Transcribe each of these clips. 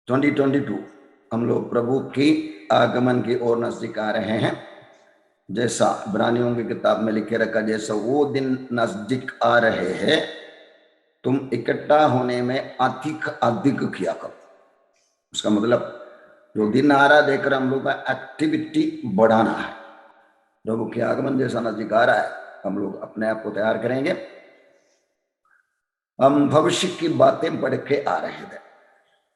2022 हम लोग प्रभु की आगमन की ओर नजदीक आ रहे हैं। जैसा इब्रानियों की किताब में लिखे रखा, जैसा वो दिन नजदीक आ रहे हैं, तुम इकट्ठा होने में अधिक अधिक किया करो। उसका मतलब जो दिन आ रहा देखकर हम लोग का एक्टिविटी बढ़ाना है। प्रभु के आगमन जैसा नजदीक आ रहा है, हम लोग अपने आप को तैयार करेंगे। हम भविष्य की बातें पढ़ के आ रहे थे।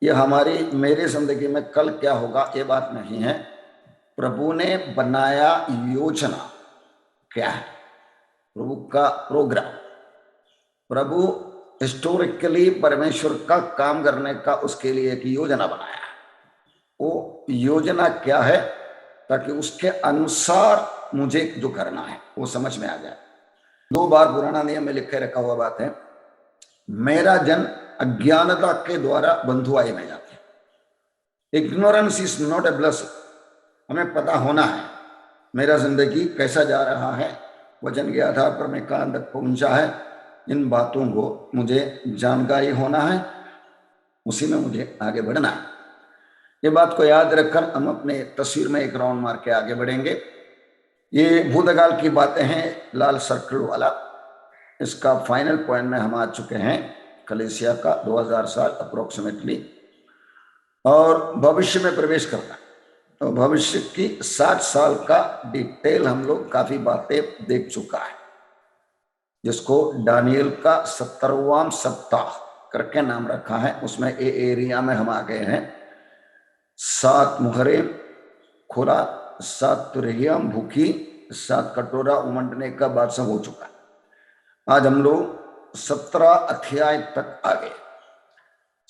ये हमारी मेरी जिंदगी में कल क्या होगा ये बात नहीं है। प्रभु ने बनाया योजना क्या है, प्रभु का प्रोग्राम। प्रभु हिस्टोरिकली परमेश्वर का काम करने का उसके लिए एक योजना बनाया है। वो योजना क्या है, ताकि उसके अनुसार मुझे जो करना है वो समझ में आ जाए। 2 बार पुराना नियम में लिखे रखा हुआ बात है, मेरा जन अज्ञानता के द्वारा बंधुआई में जाते हैं। Ignorance is not a blessing. हमें पता होना है मेरा जिंदगी कैसा जा रहा है, वचन के आधार पर मैं कहां तक पहुंचा है, इन बातों को मुझे जानकारी होना है, उसी में मुझे आगे बढ़ना है। ये बात को याद रखकर हम अपने तस्वीर में एक राउंड मार के आगे बढ़ेंगे। ये भूतकाल की बातें हैं, लाल सर्कल वाला। इसका फाइनल पॉइंट में हम आ चुके हैं, कलीसिया का 2000 साल अप्रोक्सीमेटली, और भविष्य में प्रवेश करना। तो भविष्य की 60 साल का डिटेल हम लोग काफी बातें देख चुका है, जिसको दानियल का 70वां सप्ताह करके नाम रखा है। उसमें ए एरिया में हम आ गए हैं। 7 मुहरे खोला, 7 तुरहियां भूखी, 7 कटोरा उमंडने का बादशाह हो चुका है। आज हम लोग 17 अध्याय तक आ गए।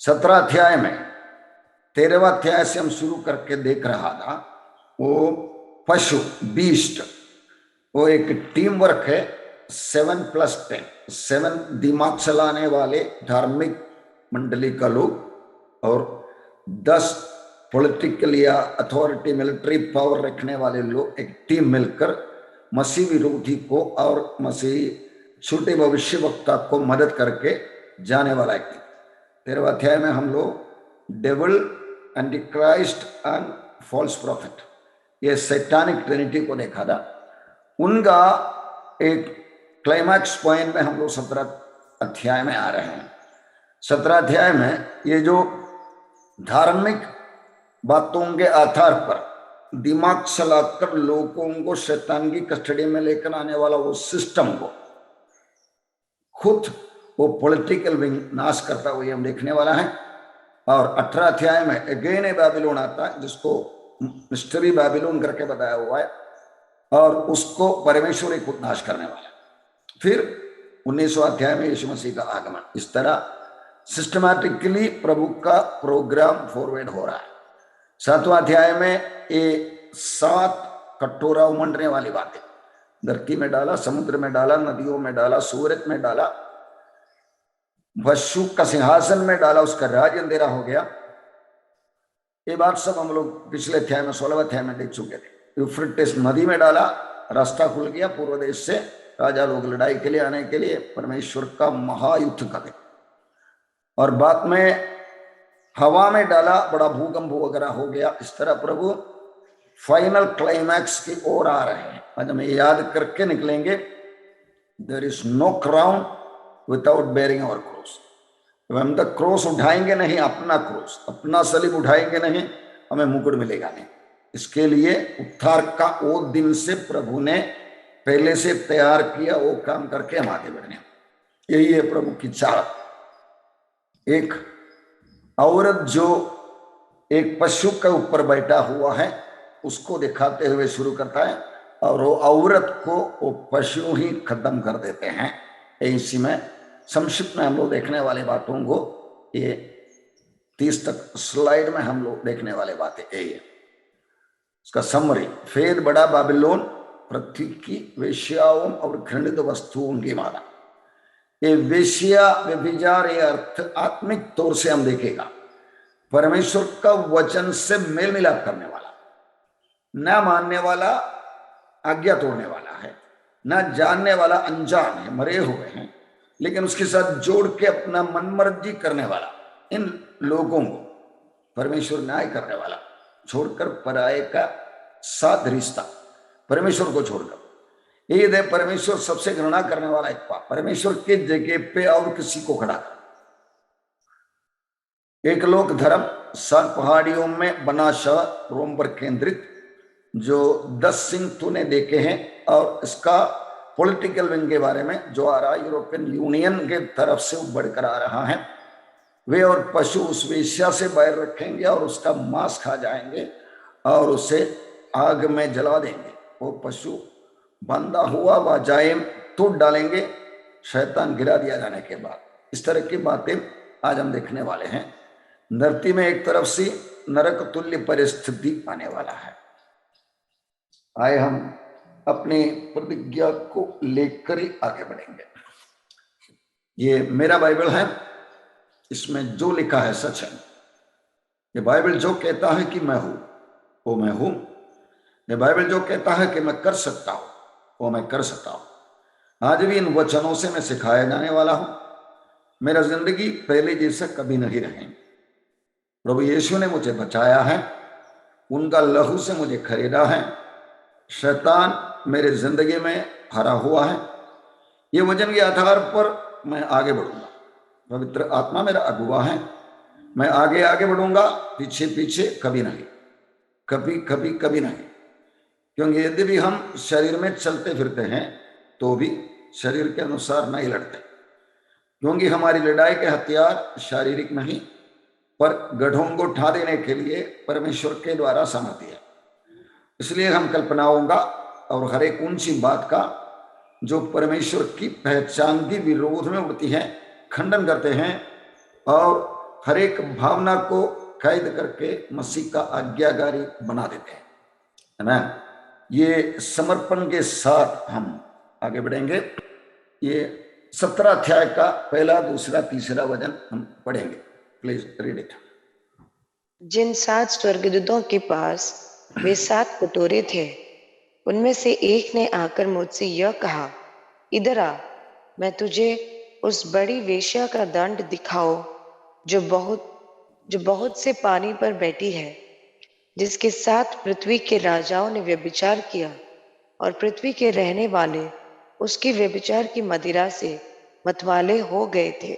17 अध्याय में 13वां अध्याय से हम शुरू करके देख रहा था, वो पशु बीस्ट, वो एक टीम वर्क है। 7+10, 7 दिमाग चलाने वाले धार्मिक मंडली का लोग और 10 पॉलिटिकल या अथॉरिटी मिलिट्री पावर रखने वाले लोग एक टीम मिलकर मसीह विरोधी को और मसीह छोटे भविष्य वक्ता को मदद करके जाने वाला एक। 13वां अध्याय में हम लोग devil, antichrist and false prophet, ये सैटानिक ट्रिनिटी को देखा था। उनका एक क्लाइमैक्स पॉइंट में हम लोग 17 अध्याय में आ रहे हैं। 17 अध्याय में ये जो धार्मिक बातों के आधार पर दिमाग चलाकर लोगों को शैतान की कस्टडी में लेकर आने वाला वो सिस्टम को खुद वो पॉलिटिकल विंग नाश करता हुआ हम देखने वाला है। और 18 अध्याय में अगेन ए बाबिलोन आता है, जिसको मिस्ट्री बाबिलोन करके बताया हुआ है, और उसको परमेश्वर ही खुद नाश करने वाला है। फिर 19वां अध्याय में यीशु मसीह का आगमन। इस तरह सिस्टमैटिकली प्रभु का प्रोग्राम फॉरवर्ड हो रहा है। 7वां अध्याय में ये 7 कटोरा उमंडने वाली बातें, धरती में डाला, समुद्र में डाला, नदियों में डाला, सूरज में डाला, पशु का सिंहासन में डाला, उसका राज अंधेरा हो गया। ये बात सब हम लोग पिछले अध्याय में 16वें अध्याय में देख चुके थे। यूफ्रेटिस नदी में डाला, रास्ता खुल गया पूर्व देश से राजा लोग लड़ाई के लिए आने के लिए, परमेश्वर का महायुद्ध का दिन। और बाद में हवा में डाला, बड़ा भूकंप वगैरह हो गया। इस तरह प्रभु फाइनल क्लाइमैक्स की ओर आ रहे हैं। आज हम याद करके निकलेंगे, there is no crown without bearing our cross. हम तक क्रॉस उठाएंगे नहीं, अपना क्रॉस, अपना सलीब उठाएंगे नहीं, हमें मुकुट मिलेगा नहीं। इसके लिए उद्धार का वो दिन से प्रभु ने पहले से तैयार किया, वो काम करके हम आगे बढ़े। यही है प्रभु की चाहत। एक औरत जो एक पशु के ऊपर बैठा हुआ है उसको दिखाते हुए शुरू करता है, और वो औरत को वो पशु ही खत्म कर देते हैं। इसी में संक्षिप्त में हम लोग देखने वाली बातों को, ये 30 तक स्लाइड में हम लोग देखने वाले बातें यही है। इसका समरी, फेद बड़ा बाबिलोन, पृथ्वी की वेश्याओं और घृणित वस्तुओं की माला। ये वेश्या व्यभिचार, ये अर्थ आत्मिक तौर से हम देखेगा परमेश्वर का वचन से मेल मिलाप करने वाला, न मानने वाला आज्ञा तोड़ने वाला है, न जानने वाला अनजान है, मरे हुए हैं, लेकिन उसके साथ जोड़ के अपना मनमर्जी करने वाला। इन लोगों को परमेश्वर न्याय करने वाला, छोड़कर पराये का साथ रिश्ता, परमेश्वर को छोड़कर। ये परमेश्वर सबसे घृणा करने वाला एक पाप, परमेश्वर के जगह पे और किसी को खड़ा कर। एक लोक धर्म 7 पहाड़ियों में बना शहर रोम पर केंद्रित, जो 10 सिंह तूने देखे हैं, और इसका पॉलिटिकल विंग के बारे में जो आ रहा है यूरोपियन यूनियन के तरफ से बढ़कर आ रहा है। वे और पशु उस वेश्या से बाहर रखेंगे और उसका मांस खा जाएंगे और उसे आग में जला देंगे। वो पशु बंधा हुआ व जायम तोड़ डालेंगे शैतान गिरा दिया जाने के बाद। इस तरह की बातें आज हम देखने वाले हैं। धरती में एक तरफ से नरक तुल्य परिस्थिति आने वाला है। आए हम अपनी प्रतिज्ञा को लेकर ही आगे बढ़ेंगे। ये मेरा बाइबल है, इसमें जो लिखा है सच है। ये बाइबल जो कहता है कि मैं हूं वो मैं हूं। ये बाइबल जो कहता है कि मैं कर सकता हूं वो मैं कर सकता हूं। आज भी इन वचनों से मैं सिखाया जाने वाला हूं। मेरा जिंदगी पहले जैसा कभी नहीं रहेगी। प्रभु यीशु ने मुझे बचाया है, उनका लहू से मुझे खरीदा है। शैतान मेरे जिंदगी में हरा हुआ है। ये वचन के आधार पर मैं आगे बढ़ूंगा। पवित्र आत्मा मेरा अगुवा है। मैं आगे आगे बढ़ूंगा, पीछे पीछे कभी नहीं, कभी नहीं। क्योंकि यदि भी हम शरीर में चलते फिरते हैं तो भी शरीर के अनुसार नहीं लड़ते, क्योंकि हमारी लड़ाई के हथियार शारीरिक नहीं पर गढ़ों को उठा देने के लिए परमेश्वर के द्वारा सामर्थ्य है। इसलिए हम कल्पनाओं का और हर एक ऊंची बात का जो परमेश्वर की पहचान के विरोध में उठती है खंडन करते हैं और हर एक भावना को कैद करके मसीह का आज्ञाकारी बना देते हैं, है ना। ये समर्पण के साथ हम आगे बढ़ेंगे। ये 17 अध्याय का पहला, दूसरा, तीसरा वचन हम पढ़ेंगे। Please read it. जिन 7 स्वर्गदूतों के पास वे 7 कटोरे थे, उनमें से एक ने आकर मुझसे यह कहा, इधर आ, मैं तुझे उस बड़ी वेश्या का दंड दिखाओ जो बहुत से पानी पर बैठी है, जिसके साथ पृथ्वी के राजाओं ने व्यभिचार किया और पृथ्वी के रहने वाले उसके व्यभिचार की मदिरा से मतवाले हो गए थे।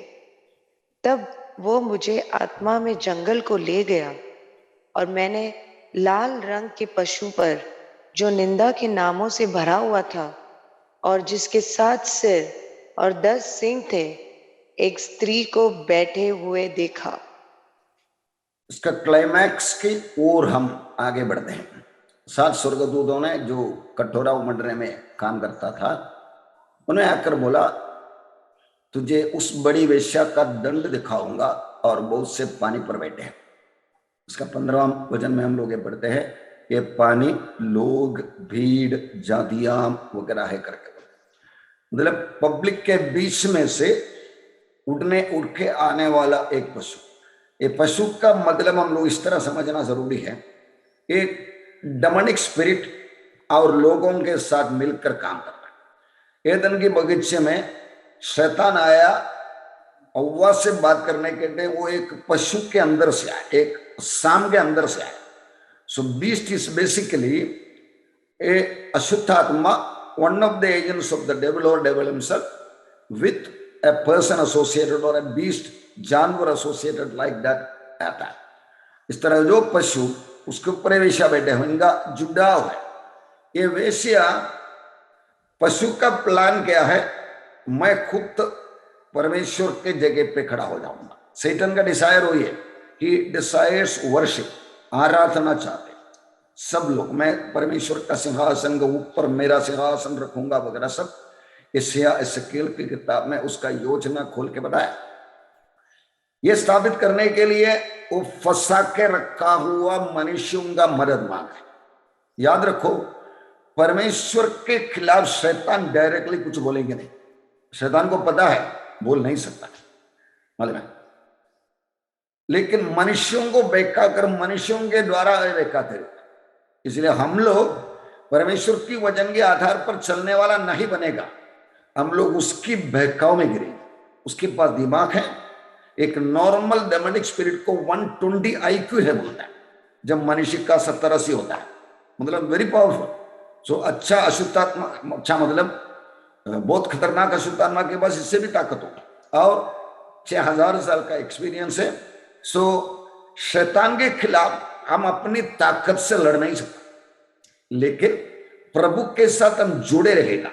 तब वो मुझे आत्मा में जंगल को ले गया और मैंने लाल रंग के पशु पर, जो निंदा के नामों से भरा हुआ था और जिसके 7 सिर और 10 सींग थे, एक स्त्री को बैठे हुए देखा। इसका क्लाइमैक्स की ओर हम आगे बढ़ते हैं। 7 स्वर्गदूतों ने, जो कटोरा उमड़ने में काम करता था, उन्हें आकर बोला, तुझे उस बड़ी वेश्या का दंड दिखाऊंगा और बहुत से पानी पर बैठे हैं। इसका 15वां वचन में हम लोग ये पढ़ते हैं, ये पानी लोग, भीड़, जातियां वगैरह है करके, मतलब पब्लिक के बीच में से उठ के आने वाला एक पशु। ये पशु का मतलब हम लोग इस तरह समझना जरूरी है, एक डेमोनिक स्पिरिट और लोगों के साथ मिलकर काम कर रहा है। एदन के बगीचे में शैतान आया हव्वा से बात करने के लिए, वो एक पशु के अंदर से आया, एक सांप के अंदर से आया। सो बीस्ट इज बेसिकली ए अशुद्ध आत्मा, one of the agents of the devil or devil himself with a person associated or a beast, जानवर associated like that आता है। इस तरह जो पशु उसके ऊपर वेश्या बैठे हुए, इनका जुड़ाव है। ये वेश्या पशु का प्लान क्या है, मैं खुद परमेश्वर के जगह पे खड़ा हो जाऊंगा। सैतान का डिजायर वही है, ही डिजायर्स वर्शिप, आराधना चाहते सब लोग। मैं परमेश्वर का सिंहासन के ऊपर मेरा सिंहासन रखूंगा वगैरह सब। एसेकिएल की किताब में उसका योजना खोल के बताया। यह स्थापित करने के लिए वो फंसा के रखा हुआ मनुष्यों का मदद मांगा। याद रखो, परमेश्वर के खिलाफ शैतान डायरेक्टली कुछ बोलेंगे नहीं। शैतान को पता है बोल नहीं सकता, मालूम है, लेकिन मनुष्यों को बहका कर मनुष्यों के द्वारा बहकाते रहते। इसलिए हम लोग परमेश्वर की वचन के आधार पर चलने वाला नहीं बनेगा, हम लोग उसकी बहकाव में गिरेंगे। उसके पास दिमाग है, एक नॉर्मल डेमोनिक स्पिरिट को 120 IQ है बोलता है, जब मनुष्य का 70-80 होता है, मतलब वेरी पावरफुल। सो अच्छा अशुद्धात्मा, अच्छा मतलब बहुत खतरनाक अशुद्धात्मा के पास इससे भी ताकत होगी, और 6000 साल का एक्सपीरियंस है। सो शैतान के खिलाफ हम अपनी ताकत से लड़ नहीं सकते, लेकिन प्रभु के साथ हम जुड़े रहेगा,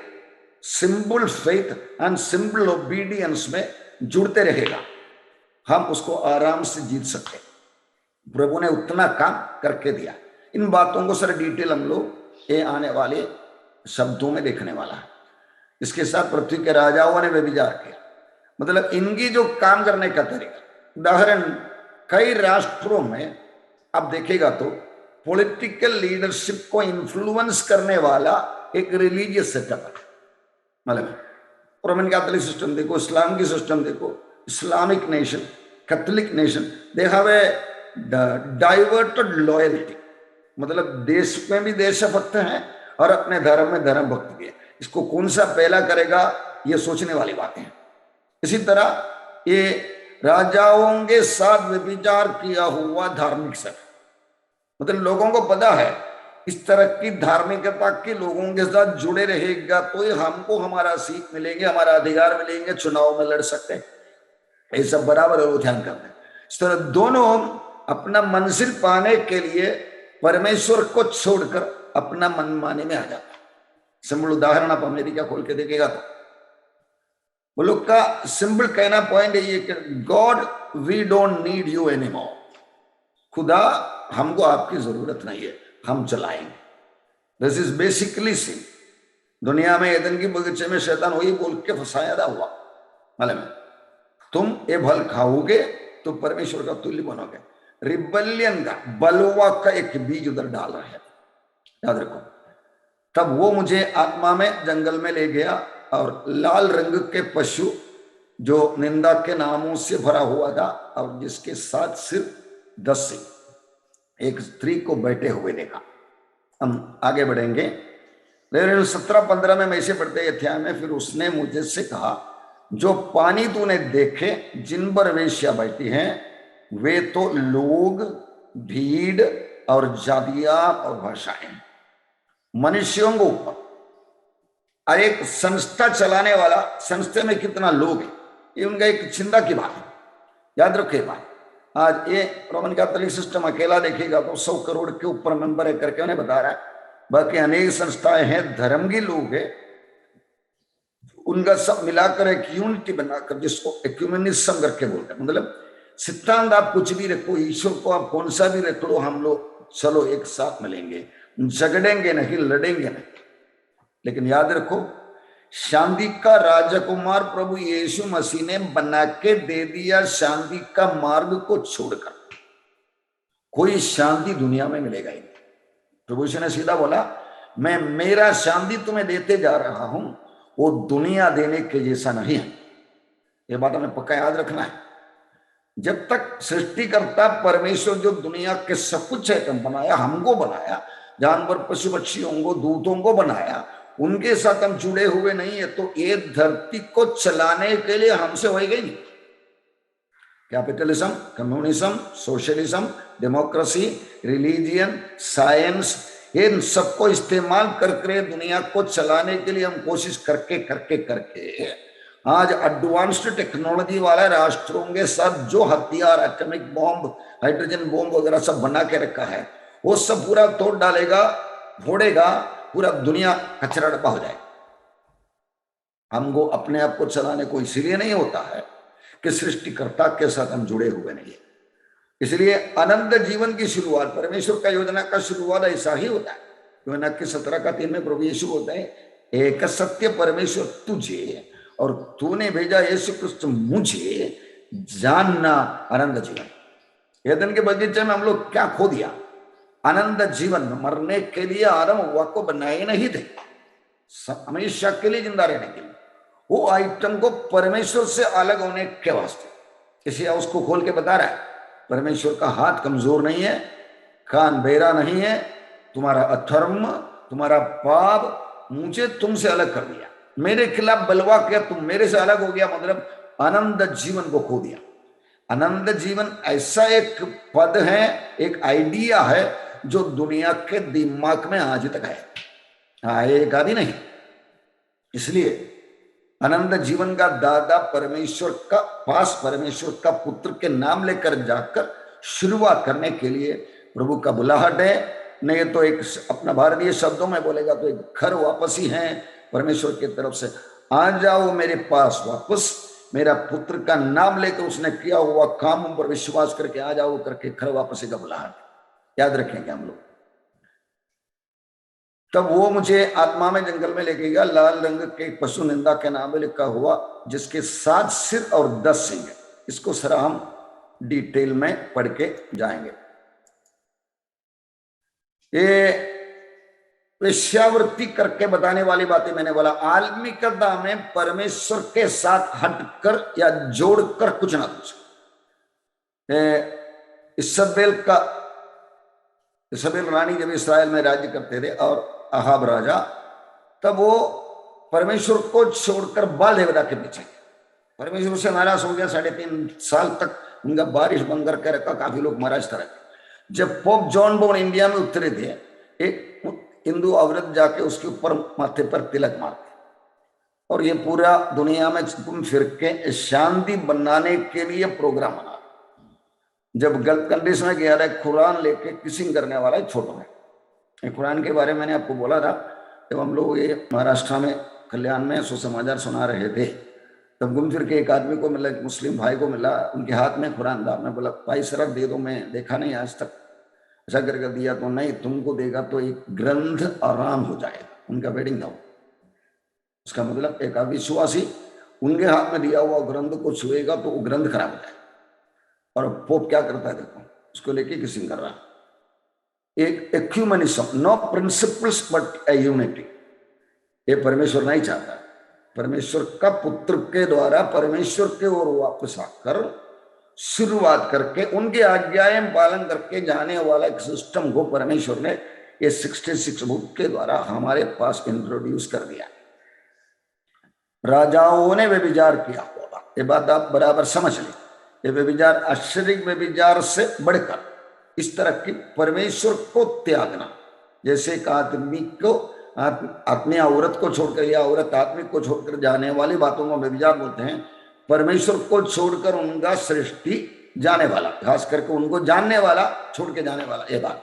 symbol faith and symbol obedience में जुड़ते रहेगा, हम उसको आराम से जीत सकते हैं। प्रभु ने उतना काम करके दिया। इन बातों को सर डिटेल हम लोग ये आने वाले शब्दों में देखने वाला है। इसके साथ पृथ्वी के राजाओं ने व्यभिचार किया, मतलब इनकी जो काम करने का तरीका, उदाहरण कई राष्ट्रों में आप देखिएगा तो पॉलिटिकल लीडरशिप को इन्फ्लुएंस करने वाला एक रिलीजियस सेटअप है। मतलब रोमन कैथोलिक सिस्टम देखो, इस्लाम की सिस्टम देखो, Islamic nation, Catholic nation, they have a diverted loyalty, मतलब देश में भी देशभक्त हैं और अपने धर्म में धर्म भक्त भी है। इसको कौन सा पहला करेगा ये सोचने वाली बातें हैं। इसी तरह ये राजाओं के साथ व्यभिचार किया हुआ धार्मिक सर, मतलब लोगों को पता है इस तरह की धार्मिकता के लोगों के साथ जुड़े रहेगा तो ये हमको हमारा सीट मिलेंगे, हमारा अधिकार मिलेंगे, चुनाव में लड़ सकते हैं, ये सब बराबर वो ध्यान करते हैं। इस तरह दोनों अपना मंजिल पाने के लिए परमेश्वर को छोड़कर अपना मनमाने में आ जाता है। सिंबल उदाहरण आप अमेरिका खोल के देखेगा तो वो लोग का सिंबल कहना पॉइंट है ये कि God we don't need you any more, खुदा हमको आपकी जरूरत नहीं है, हम चलाएंगे। This is basically sin. दुनिया में एदन की बगीचे में शैतान वही बोल के फंसाया था हुआ, मालूम है, तुम ये फल खाओगे तो परमेश्वर का तुल्य बनोगे। रिबेलियन का, बलवा का एक बीज उधर डाल रहा है, याद रखो। तब वो मुझे आत्मा में जंगल में ले गया और लाल रंग के पशु जो निंदा के नामों से भरा हुआ था और जिसके साथ सिर्फ 10 सिंह, एक स्त्री को बैठे हुए देखा। हम आगे बढ़ेंगे 17-15 में ऐसे पढ़ते अध्याय में, फिर उसने मुझे से कहा जो पानी तूने देखे जिन पर वेश्या बैठी हैं वे तो लोग, भीड़ और जातियां और भाषाएं, मनुष्यों को ऊपर। और एक संस्था चलाने वाला, संस्था में कितना लोग है ये उनका एक चिंता की बात है, याद रखो ये बात। आज ये रोमन कैथोलिक सिस्टम अकेला देखेगा तो 100 करोड़ के ऊपर मेंबर है करके उन्हें बता रहा है, बाकी अनेक संस्थाएं हैं, धर्म की लोग हैं, उनका सब मिलाकर एक यूनिटी बनाकर जिसको एक्यूमेनिज्म करके बोलते हैं। मतलब सिद्धांत आप कुछ भी रखो, ईश्वर को आप कौन सा भी रख लो, हम लोग चलो एक साथ मिलेंगे, झगड़ेंगे नहीं, लड़ेंगे नहीं, लेकिन याद रखो शांति का राजकुमार प्रभु यीशु मसीह ने बना के दे दिया। शांति का मार्ग को छोड़कर कोई शांति दुनिया में मिलेगा ही नहीं। प्रभु यीशु ने सीधा बोला मैं मेरा शांति तुम्हें देते जा रहा हूं, वो दुनिया देने के जैसा नहीं है। ये बात हमें पक्का याद रखना है। जब तक सृष्टिकर्ता परमेश्वर जो दुनिया के सब कुछ है बनाया, हमको बनाया, जानवर पशु पक्षियों को, दूतों को बनाया, उनके साथ हम जुड़े हुए नहीं है तो ये धरती को चलाने के लिए हमसे होएगा ही नहीं। Capitalism, communism, socialism, democracy, religion, science, इन सबको इस्तेमाल करके दुनिया को चलाने के लिए हम कोशिश करके करके करके आज एडवांस्ड टेक्नोलॉजी वाला राष्ट्रों के साथ जो हथियार, एटॉमिक बॉम्ब, हाइड्रोजन बॉम्ब वगैरह सब बना के रखा है वो सब पूरा तोड़ डालेगा, फोड़ेगा, पूरा दुनिया कचरा डब्बा हो जाएगा। हमको अपने आप को चलाने को इसलिए नहीं होता है कि सृष्टिकर्ता के साथ हम जुड़े हुए नहीं है। इसलिए अनंत जीवन की शुरुआत, परमेश्वर का योजना का शुरुआत ऐसा ही होता है। योना के 17:3 में प्रभु यीशु बोलते हैं एक सत्य परमेश्वर तुझे और तूने भेजा यीशु क्रिस्त मुझे जानना अनंत जीवन। एदन के बगीचे में हम लोग क्या खो दिया? अनंत जीवन। मरने के लिए आदम हव्वा को बनाए नहीं थे, हमेशा के लिए जिंदा रहने के लिए। वो आइटम को परमेश्वर से अलग होने के वास्ते, इसलिए उसको खोल के बता रहा है परमेश्वर का हाथ कमजोर नहीं है, कान बेरा नहीं है, तुम्हारा अधर्म, तुम्हारा पाप मुझे तुमसे अलग कर दिया, मेरे खिलाफ बलवा किया, तुम मेरे से अलग हो गया, मतलब अनंत जीवन को खो दिया। अनंत जीवन ऐसा एक पद है, एक आइडिया है जो दुनिया के दिमाग में आज तक है, आएगा भी नहीं। इसलिए अनंत जीवन का दादा परमेश्वर का पास, परमेश्वर का पुत्र के नाम लेकर जाकर शुरुआत करने के लिए प्रभु का बुलाहट है। नहीं तो एक अपना भारतीय शब्दों में बोलेगा तो एक घर वापसी है परमेश्वर की तरफ से। आ जाओ मेरे पास वापस, मेरा पुत्र का नाम लेकर उसने किया हुआ काम पर विश्वास करके आ जाओ करके घर वापसी का बुलाहट याद रखेंगे हम लोग। तब वो मुझे आत्मा में जंगल में लेके गया, लाल रंग के पशु निंदा के नाम में लिखा हुआ, जिसके 7 सिर और 10 सिंग है। इसको सरा हम डिटेल में पढ़ के जाएंगे। ये वेश्यावृत्ति करके बताने वाली बातें मैंने बोला, आत्मिकता में परमेश्वर के साथ हटकर या जोड़कर कुछ ना कुछ। इसबेल रानी जब इसराइल में राज्य करते थे और अहाब राजा, तब वो परमेश्वर को छोड़कर बाल देवता के पीछे, परमेश्वर से नाराज हो गया। 3.5 साल तक उनका बारिश बंद करके रखा, काफी लोग महाराज तरह। जब पोप जॉन बोन इंडिया में उतरे थे, एक हिंदू औरत जाके उसके ऊपर माथे पर तिलक मारती, और ये पूरा दुनिया में घूम फिर के शांति बनाने के लिए प्रोग्राम बना। जब गलत कंडीशन में गया रहा, कुरान लेके किसिंग करने वाला है छोटा है। कुरान के बारे में मैंने आपको बोला था, जब हम लोग ये महाराष्ट्र में कल्याण में सुसमाचार सुना रहे थे, तब घूम फिर के एक आदमी को मिला, मुस्लिम भाई को मिला, उनके हाथ में कुरान था। मैं बोला भाई सरक दे दो, मैं देखा नहीं आज तक। ऐसा करके दिया तो नहीं, तुमको देगा तो एक ग्रंथ आराम हो जाएगा। उनका वेडिंग था, उसका मतलब एक अविश्वासी उनके हाथ में दिया हुआ ग्रंथ को छुएगा तो वो ग्रंथ खराब हो जाएगा। और पोप क्या करता है देखो, उसको लेके किसिंग कर रहा। एक ecumenism, no principles but a unity, ये परमेश्वर नहीं चाहता। परमेश्वर का पुत्र के द्वारा परमेश्वर के ओर वापस आकर शुरुआत करके उनकी आज्ञाएं पालन करके जाने वाला एक सिस्टम को परमेश्वर ने ये 66 बुक के द्वारा हमारे पास इंट्रोड्यूस कर दिया। राजाओं ने व्यभिचार किया होगा, ये बात आप बराबर समझ लें। ये व्यभिचार आश्चर्य व्यभिचार से बढ़कर इस तरह की परमेश्वर को त्यागना, जैसे एक आदमी को अपनी औरत को छोड़कर या औरत आदमी को छोड़कर जाने वाली बातों को व्यभिचार बोलते हैं। परमेश्वर को छोड़कर उनका सृष्टि जाने वाला, खास करके उनको जानने वाला छोड़ के जाने वाला, ये बात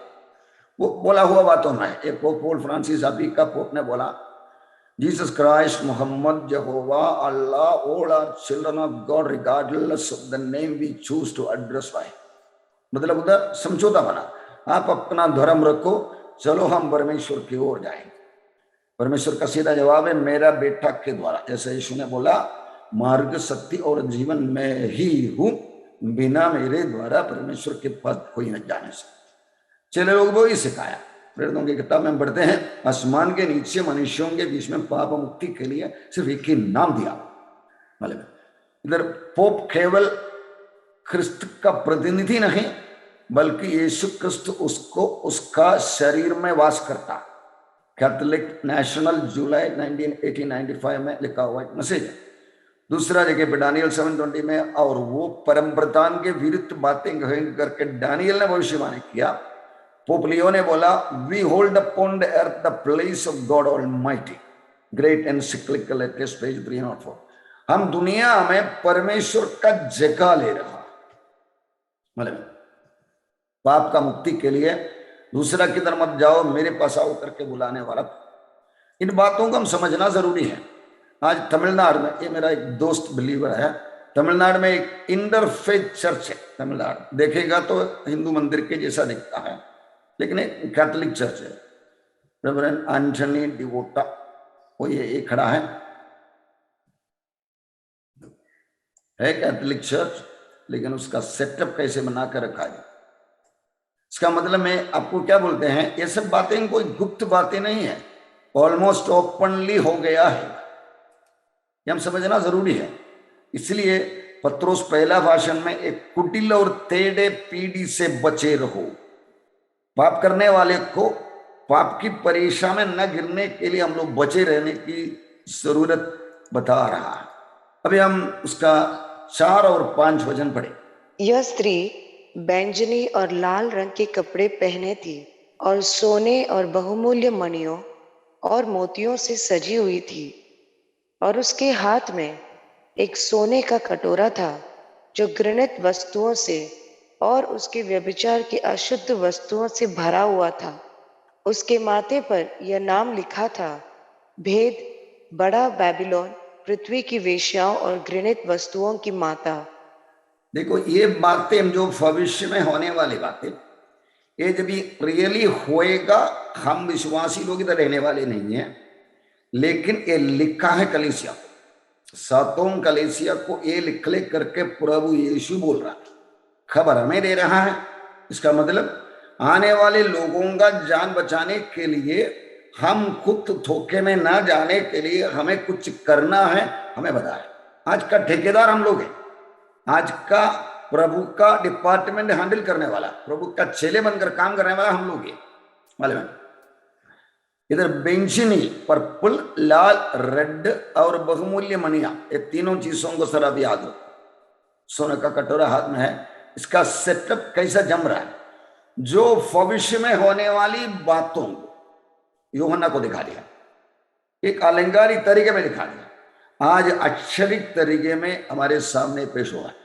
वो बोला हुआ बातों में। एक पोप फ्रांसिस अभी का पोप ने बोला, जीसस क्राइस्ट, मोहम्मद, यहोवा, Allah, all are children of God regardless of the name we choose to address by। मतलब उधर समझौता बना, आप अपना धर्म रखो, चलो हम परमेश्वर की ओर जाएंगे। परमेश्वर का सीधा जवाब है मेरा बेटा के द्वारा, जैसे यीशु ने बोला मार्ग, सत्य और जीवन में ही हूं, बिना मेरे द्वारा परमेश्वर के पास कोई न जाने से। चले लोग वो ही सिखाया। प्रेरितों की किताब में पढ़ते हैं, आसमान के नीचे मनुष्यों के बीच में पाप मुक्ति के लिए सिर्फ एक ही नाम दिया। मतलब इधर पोप केवल ख्रिस्त का प्रतिनिधि नहीं, बल्कि यीशु क्रिस्त उसको उसका शरीर में वास करता। कैथोलिक नेशनल जुलाई 1995 में लिखा हुआ एक मैसेज है। दूसरा जगह पे दानियल 7:20 में, और वो परम प्रधान के विरुद्ध बातें करके दानियल ने भविष्यवाणी किया। पोप लियो ने बोला, we hold upon the earth the place of God almighty, great encyclical latest page 304। हम दुनिया में परमेश्वर का जगह ले रहा, मतलब पाप का मुक्ति के लिए दूसरा किधर मत जाओ, मेरे पास आओ करके बुलाने वाला। इन बातों को हम समझना जरूरी है। आज तमिलनाडु में, ये मेरा एक दोस्त बिलीवर है, तमिलनाडु में एक इंटरफेथ चर्च है। तमिलनाडु देखेगा तो हिंदू मंदिर के जैसा दिखता है, लेकिन एक कैथोलिक चर्च है। रेवरेंड एंटनी डिवोटा, वो ये खड़ा है कैथोलिक चर्च, लेकिन उसका सेटअप कैसे बना कर रखा है। इसका मतलब मैं आपको क्या बोलते हैं, ये सब बातें कोई गुप्त बातें नहीं है, ऑलमोस्ट ओपनली हो गया है। ये हम समझना जरूरी है। इसलिए पत्रोस पहला भाषण में एक कुटिल और टेढ़े पीढ़ी से बचे रहो, पाप करने वाले को पाप की परीक्षा में न गिरने के लिए हम लोग बचे रहने की जरूरत बता रहा है। अभी हम उसका 4 और 5 वचन पढ़े। यह स्त्री बैंगनी और लाल रंग के कपड़े पहने थी और सोने और बहुमूल्य मणियों और मोतियों से सजी हुई थी, और उसके हाथ में एक सोने का कटोरा था जो घृणित वस्तुओं से और उसके व्यभिचार की अशुद्ध वस्तुओं से भरा हुआ था। उसके माथे पर यह नाम लिखा था, भेद, बड़ा बेबीलोन, पृथ्वी की वेश्याओं और घृणित वस्तुओं की माता। देखो, ये बातें जो भविष्य में होने वाली बातें, ये जब ये रियली होएगा, हम विश्वासी लोग इधर रहने वाले नहीं हैं, लेकिन ये लिखा है कलीसिया को, सातों कलीसिया को ये लिख करके प्रभु यीशु बोल रहा है, खबर हमें दे रहा है। इसका मतलब आने वाले लोगों का जान बचाने के लिए, हम खुद धोखे में ना जाने के लिए हमें कुछ करना है, हमें बताए। आज का ठेकेदार हम लोग हैं, आज का प्रभु का डिपार्टमेंट हैंडल करने वाला, प्रभु का चेले बनकर काम करने वाला हम लोग हैं, मालूम है। इधर बेंचिनी, पर्पल, लाल, रेड और बहुमूल्य मणिया, ये तीनों चीजों को सर अब याद रखो। सोने का कटोरा हाथ में है। इसका सेटअप कैसा जम रहा है, जो भविष्य में होने वाली बातों को यूहन्ना को दिखा दिया, एक अलंकारिक तरीके में दिखा दिया, आज अक्षरिक तरीके में हमारे सामने पेश हुआ है।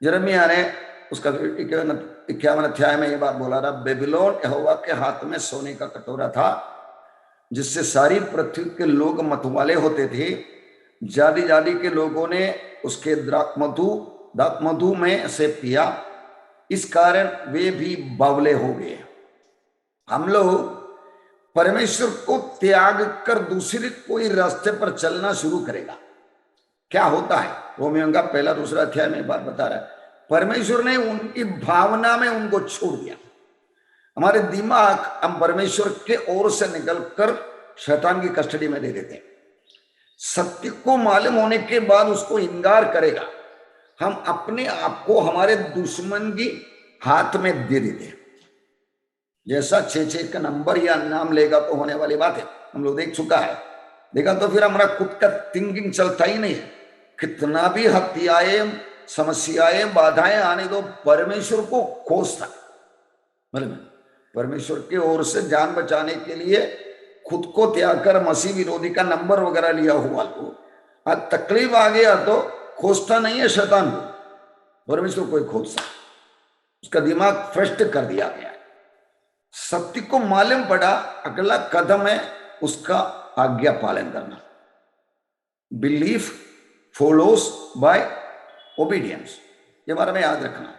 यिर्मयाह ने उसका 51 अध्याय में ये बात बोला था, बेबीलोन यहोवा के हाथ में सोने का कटोरा था, जिससे सारी पृथ्वी के लोग मतवाले होते थे। जाति जाति के लोगों ने उसके दाखमधु में से पिया, इस कारण वे भी बावले हो गए। हम लोग परमेश्वर को त्याग कर दूसरे कोई रास्ते पर चलना शुरू करेगा, क्या होता है? रोमियों का 1-2 अध्याय में बात बता रहा है, परमेश्वर ने उनकी भावना में उनको छोड़ दिया। हमारे दिमाग हम परमेश्वर के ओर से निकलकर शैतान की कस्टडी में दे देते हैं। सत्य को मालूम होने के बाद उसको इनकार करेगा, हम अपने आप को हमारे दुश्मन की हाथ में दे देते हैं। जैसा 6-6 का नंबर या नाम लेगा तो होने वाली बात है, हम लोग देख चुका है। देखा तो फिर हमारा खुद का थिंकिंग चलता ही नहीं है। कितना भी हत्याएं, समस्याएं, बाधाएं आने दो, परमेश्वर को खोजता, मतलब परमेश्वर की ओर से जान बचाने के लिए खुद को त्याग कर मसीह विरोधी का नंबर वगैरह लिया हुआ लोग, आज तकलीफ आ गया तो खोजता नहीं है शैतान को, परमेश्वर को खोजता, उसका दिमाग भ्रष्ट कर दिया गया है। सत्य को मालूम पड़ा, अगला कदम है उसका आज्ञा पालन करना। बिलीफ फॉलोस बाय ओबीडियंस, ये बारे में याद रखना।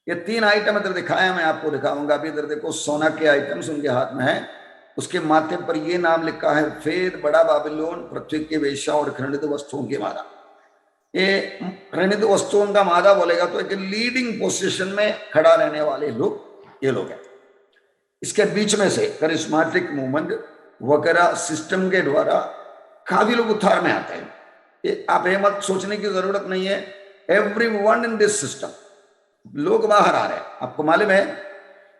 ये 3 आइटम इधर दिखाया, मैं आपको दिखाऊंगा। अभी इधर देखो, सोना के आइटम्स उनके हाथ में है, उसके माथे पर ये नाम लिखा है, फेद, बड़ा बाबिलोन, पृथ्वी के वेश्या और घृणित वस्तुओं की मादा। ये घृणित वस्तुओं का मादा बोलेगा तो एक लीडिंग पोजीशन में खड़ा रहने वाले लोग ये लोग हैं। इसके बीच में से करिश्मेटिक मूवमेंट वगैरह सिस्टम के द्वारा काफी लोग उद्धार में आते हैं। ये आप ये मत सोचने की जरूरत नहीं है, एवरीवन इन दिस सिस्टम, लोग बाहर आ रहे हैं। आपको मालूम है,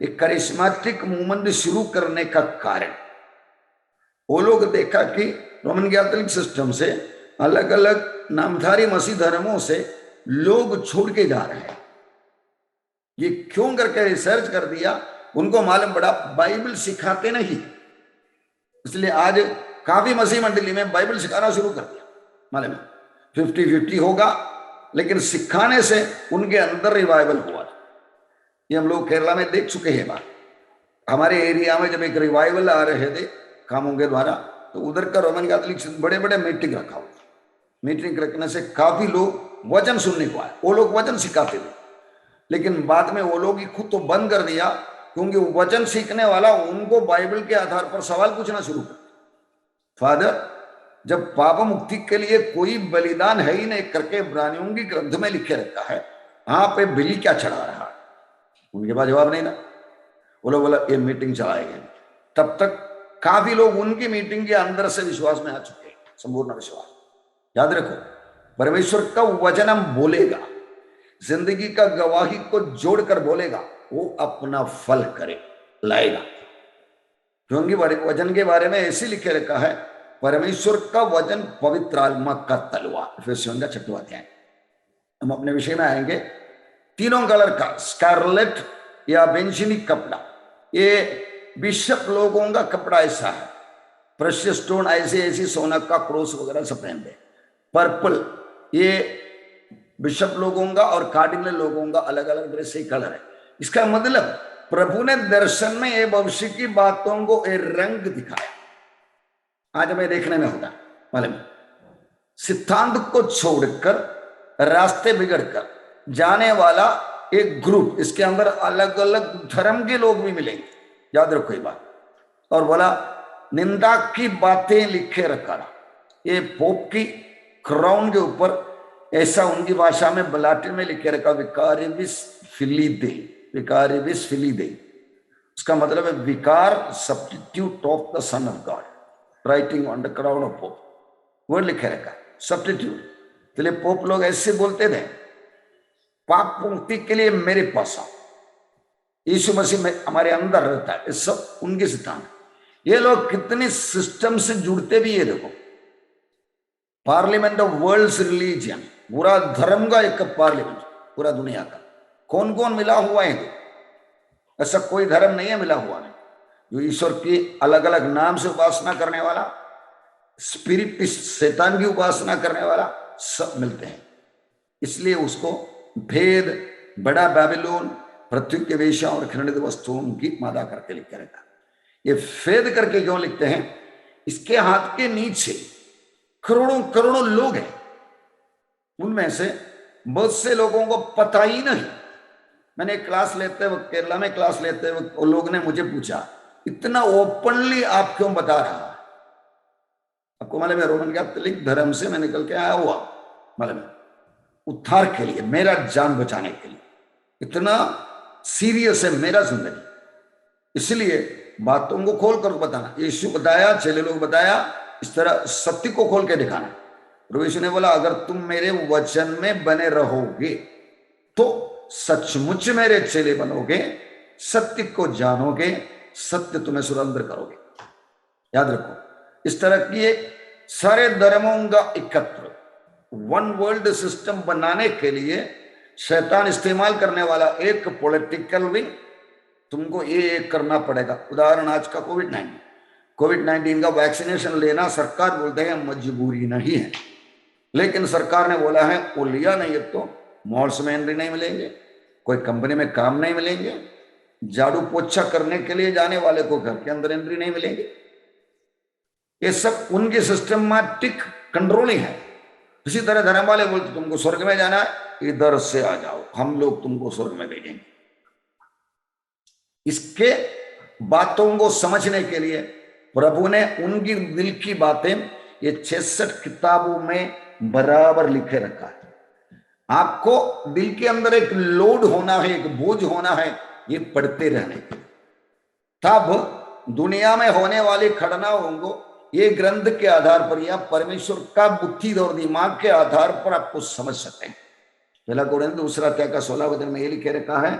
एक करिश्मेटिक मूवमेंट शुरू करने का कारण वो लोग देखा कि रोमन कैथोलिक सिस्टम से अलग अलग नामधारी मसीह धर्मों से लोग छोड़ के जा रहे हैं। ये क्यों करके रिसर्च कर दिया, उनको मालूम पड़ा बाइबल सिखाते नहीं, इसलिए आज काफी मसीह मंडली में बाइबल सिखाना शुरू कर दिया। मालूम है 50-50 होगा, लेकिन सिखाने से उनके अंदर रिवाइवल हुआ। ये हम लोग केरला में देख चुके हैं बात। हमारे एरिया में जब एक रिवाइवल आ रहे थे कामों के द्वारा, तो उधर का रोमन कैथोलिक बड़े बड़े मीटिंग रखा हुआ। मीटिंग रखने से काफी लोग वचन सुनने को आए। वो लोग वचन सिखाते थे, लेकिन बाद में वो लोग ही खुद तो बंद कर दिया, क्योंकि वचन सीखने वाला उनको बाइबल के आधार पर सवाल पूछना शुरू कर दिया। फादर, जब पाप मुक्ति के लिए कोई बलिदान है ही नहीं करके इब्रानियों की ग्रंथ में लिखे रहता है, यहाँ पे बलि क्या चढ़ा रहा है? उनके पास जवाब नहीं ना। वो लोग बोला ये मीटिंग चलाएंगे। तब तक काफी लोग उनकी मीटिंग के अंदर से विश्वास में आ चुके हैं, संपूर्ण विश्वास। याद रखो, परमेश्वर का वचन हम बोलेगा, जिंदगी का गवाही को जोड़कर बोलेगा, वो अपना फल करे लाएगा। क्योंकि वचन के बारे में ऐसे लिखे रखा है, परमेश्वर का वचन पवित्र आत्मा का तलवार, इफिसियों का 6वां अध्याय। हम अपने विषय में आएंगे। तीनों कलर का स्कारलेट या बेंजिनी कपड़ा, ये बिशप लोगों का कपड़ा ऐसा है। प्रेशियस स्टोन ऐसे ऐसी सोना का क्रॉस वगैरह सब पहनते। पर्पल ये बिशप लोगों का और कार्डिनल लोगों का अलग अलग ड्रेस ही कलर है। इसका मतलब प्रभु ने दर्शन में ये भविष्य की बातों को एक रंग दिखाया। आज हमें देखने में होता मालूम, सिद्धांत को छोड़कर रास्ते बिगड़कर जाने वाला एक ग्रुप, इसके अंदर अलग अलग धर्म के लोग भी मिलेंगे, याद रखो ये बात। और बोला निंदा की बातें लिखे रखा, ये पोप की क्राउन के ऊपर ऐसा उनकी भाषा में बलाटिन में लिखे रखा, विकारिविस फिलीदे, विकारिविस फिलीदे। उसका मतलब है विकार substitute of the son of God, writing on the crown of pope, word लिखे रखा सब्स्टिट्यूट। तो पोप लोग ऐसे बोलते थे, पाप मुक्ति के लिए मेरे पास आओ, यीशु मसीह में हमारे अंदर रहता है, ये सब उनके सिद्धांत। ये लोग कितने सिस्टम से जुड़ते भी है देखो। पार्लियामेंट ऑफ वर्ल्ड्स रिलीजियन, पूरा धर्म का एक पार्लियामेंट, पूरा दुनिया का। कौन कौन मिला हुआ है? ऐसा कोई धर्म नहीं है मिला हुआ नहीं, जो ईश्वर की अलग अलग नाम से उपासना करने वाला, स्पिरिटिस्ट शैतान की उपासना करने वाला, सब मिलते हैं। इसलिए उसको भेद, बड़ा बेबीलोन, पृथ्वी के वेश्या और घृणित वस्तुओं की मादा करके लिखा रहता। ये भेद करके क्यों लिखते हैं? इसके हाथ के नीचे करोड़ों करोड़ों लोग हैं, उनमें से बहुत से लोगों को पता ही नहीं। मैंने क्लास लेते वक्त, केरला में क्लास लेते वक्त, वो लोग ने मुझे पूछा, इतना ओपनली आप क्यों बता रहा है? आपको मालूम है रोमन कैथोलिक धर्म से मैं निकल के आया हुआ, मालूम है, उद्धार के लिए, मेरा जान बचाने के लिए। इतना सीरियस है मेरा जिंदगी, इसलिए बातों को खोल कर बताना। यीशु बताया, चेले लोग बताया, इस तरह सत्य को खोल के दिखाना। प्रभु यीशु ने बोला, अगर तुम मेरे वचन में बने रहोगे तो सचमुच मेरे चेले बनोगे, सत्य को जानोगे, सत्य तुम्हें स्वतंत्र करोगे। याद रखो, इस तरह की एक सारे धर्मों का एकत्र वन वर्ल्ड सिस्टम बनाने के लिए शैतान इस्तेमाल करने वाला एक पॉलिटिकल विंग, तुमको ये करना पड़ेगा। उदाहरण आज का कोविड-19 का वैक्सीनेशन लेना सरकार बोलते हैं मजबूरी नहीं है, लेकिन सरकार ने बोला है वो लिया नहीं है तो मॉल्स में एंट्री नहीं मिलेंगे, कोई कंपनी में काम नहीं मिलेंगे, झाड़ू पोछा करने के लिए जाने वाले को घर के अंदर एंट्री नहीं मिलेंगे। ये सब उनके सिस्टमैटिक कंट्रोलिंग है। इसी तरह धर्म वाले बोलते तुमको स्वर्ग में जाना है, इधर से आ जाओ, हम लोग तुमको स्वर्ग में भेजेंगे। इसके बातों को समझने के लिए प्रभु ने उनकी दिल की बातें ये 66 किताबों में बराबर लिखे रखा है। आपको दिल के अंदर एक लोड होना है, एक बोझ होना है, ये पढ़ते रहने के लिए। तब दुनिया में होने वाली घटनाओं को ये ग्रंथ के आधार पर या परमेश्वर का बुद्धि और दिमाग के आधार पर आपको समझ सकते हैं। पहला कोरिन्थियों 2:16 में ये लिखे रखा है,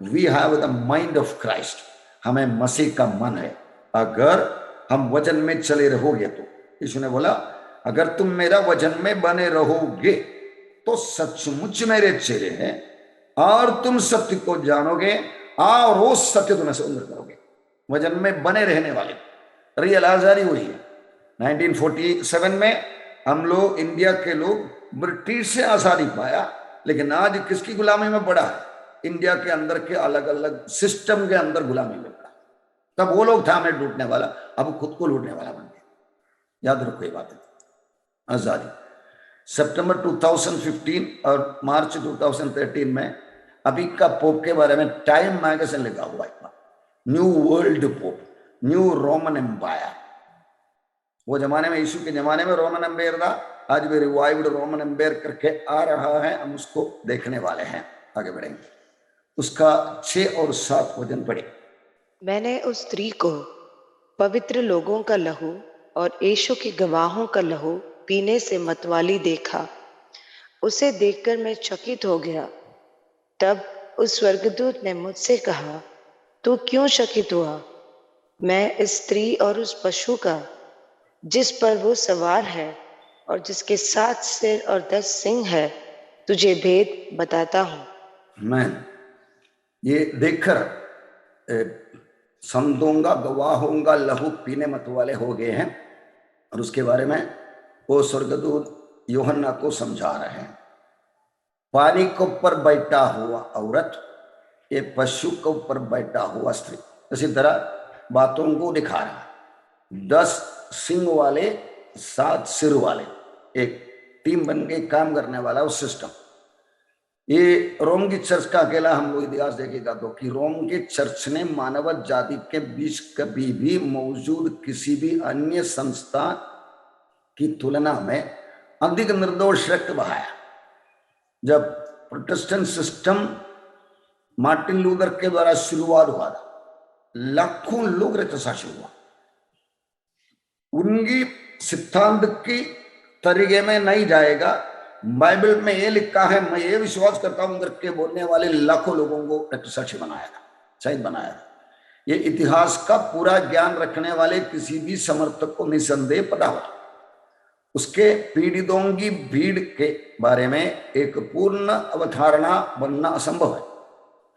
we have the mind of Christ, हमें मसीह का मन है अगर हम वचन में चले रहोगे तो। यीशु ने बोला, अगर तुम मेरा वचन में बने रहोगे तो सचमुच मेरे चेले हैं और तुम सत्य को जानोगे और वो सत्य तुम्हें स्वतंत्र करोगे। वचन में बने रहने वाले रियल आजादी हुई है। 1947 में हम लोग, इंडिया के लोग ब्रिटिश से आजादी पाया, लेकिन आज किसकी गुलामी में पड़ा है? इंडिया के अंदर के अलग अलग सिस्टम के अंदर गुलामी में पड़ा। तब वो लोग था हमें लूटने वाला, अब खुद को लूटने वाला बन गया। याद रखो ये बात है। आजादी सितंबर 2015 और मार्च 2013 में अभी का पोप के बारे में टाइम मैगजीन लिखा हुआ है, new world pope, new Roman empire. वो जमाने में, यीशु के जमाने में रोमन एम्पायर था, आज भी रिवाइव्ड रोमन एम्पायर करके आ रहा है, हम उसको देखने वाले हैं। आगे बढ़ेंगे। उसका 6 और 7 वचन पढ़े। मैंने उस स्त्री को पवित्र लोगों का लहू और यीशु के गवाहों का लहू पीने से मतवाली देखा। उसे देखकर मैं चकित हो गया। तब उस स्वर्गदूत ने मुझसे कहा, तू क्यों चकित हुआ? मैं इस स्त्री और उस पशु का जिस पर वो सवार है और जिसके 7 सिर और 10 सिंग है तुझे भेद बताता हूँ। मैं ये देखकर समझूंगा, गवाह होऊंगा, लहू पीने मत वाले हो गए हैं। और उसके बारे में वो स्वर्गदूत यूहन्ना को समझा रहे हैं। पानी के ऊपर बैठा हुआ औरत, ये पशु के ऊपर बैठा हुआ स्त्री, इसी तरह बातों को दिखा रहा है। 10 सिंह वाले, 7 सिर वाले, एक टीम बन के काम करने वाला वो सिस्टम। ये रोम की चर्च का अकेला हम लोग इतिहास देखेगा तो कि रोम के चर्च ने मानव जाति के बीच कभी भी मौजूद किसी भी अन्य संस्था की तुलना में अधिक निर्दोष रक्त बहाया। जब प्रोटेस्टेंट सिस्टम मार्टिन लूथर के द्वारा शुरुआत हुआ था, लाखों लोग रक्तसाक्षी हुआ। उनकी सिद्धांत की तरीके में नहीं जाएगा। बाइबल में ये लिखा है, मैं ये विश्वास करता हूं करके बोलने वाले लाखों लोगों को रक्तसाक्षी बनाया था, शहीद बनाया था। ये इतिहास का पूरा ज्ञान रखने वाले किसी भी समर्थक को निसंदेह पता होगा। उसके पीड़ितों की भीड़ के बारे में एक पूर्ण अवधारणा बनना असंभव है,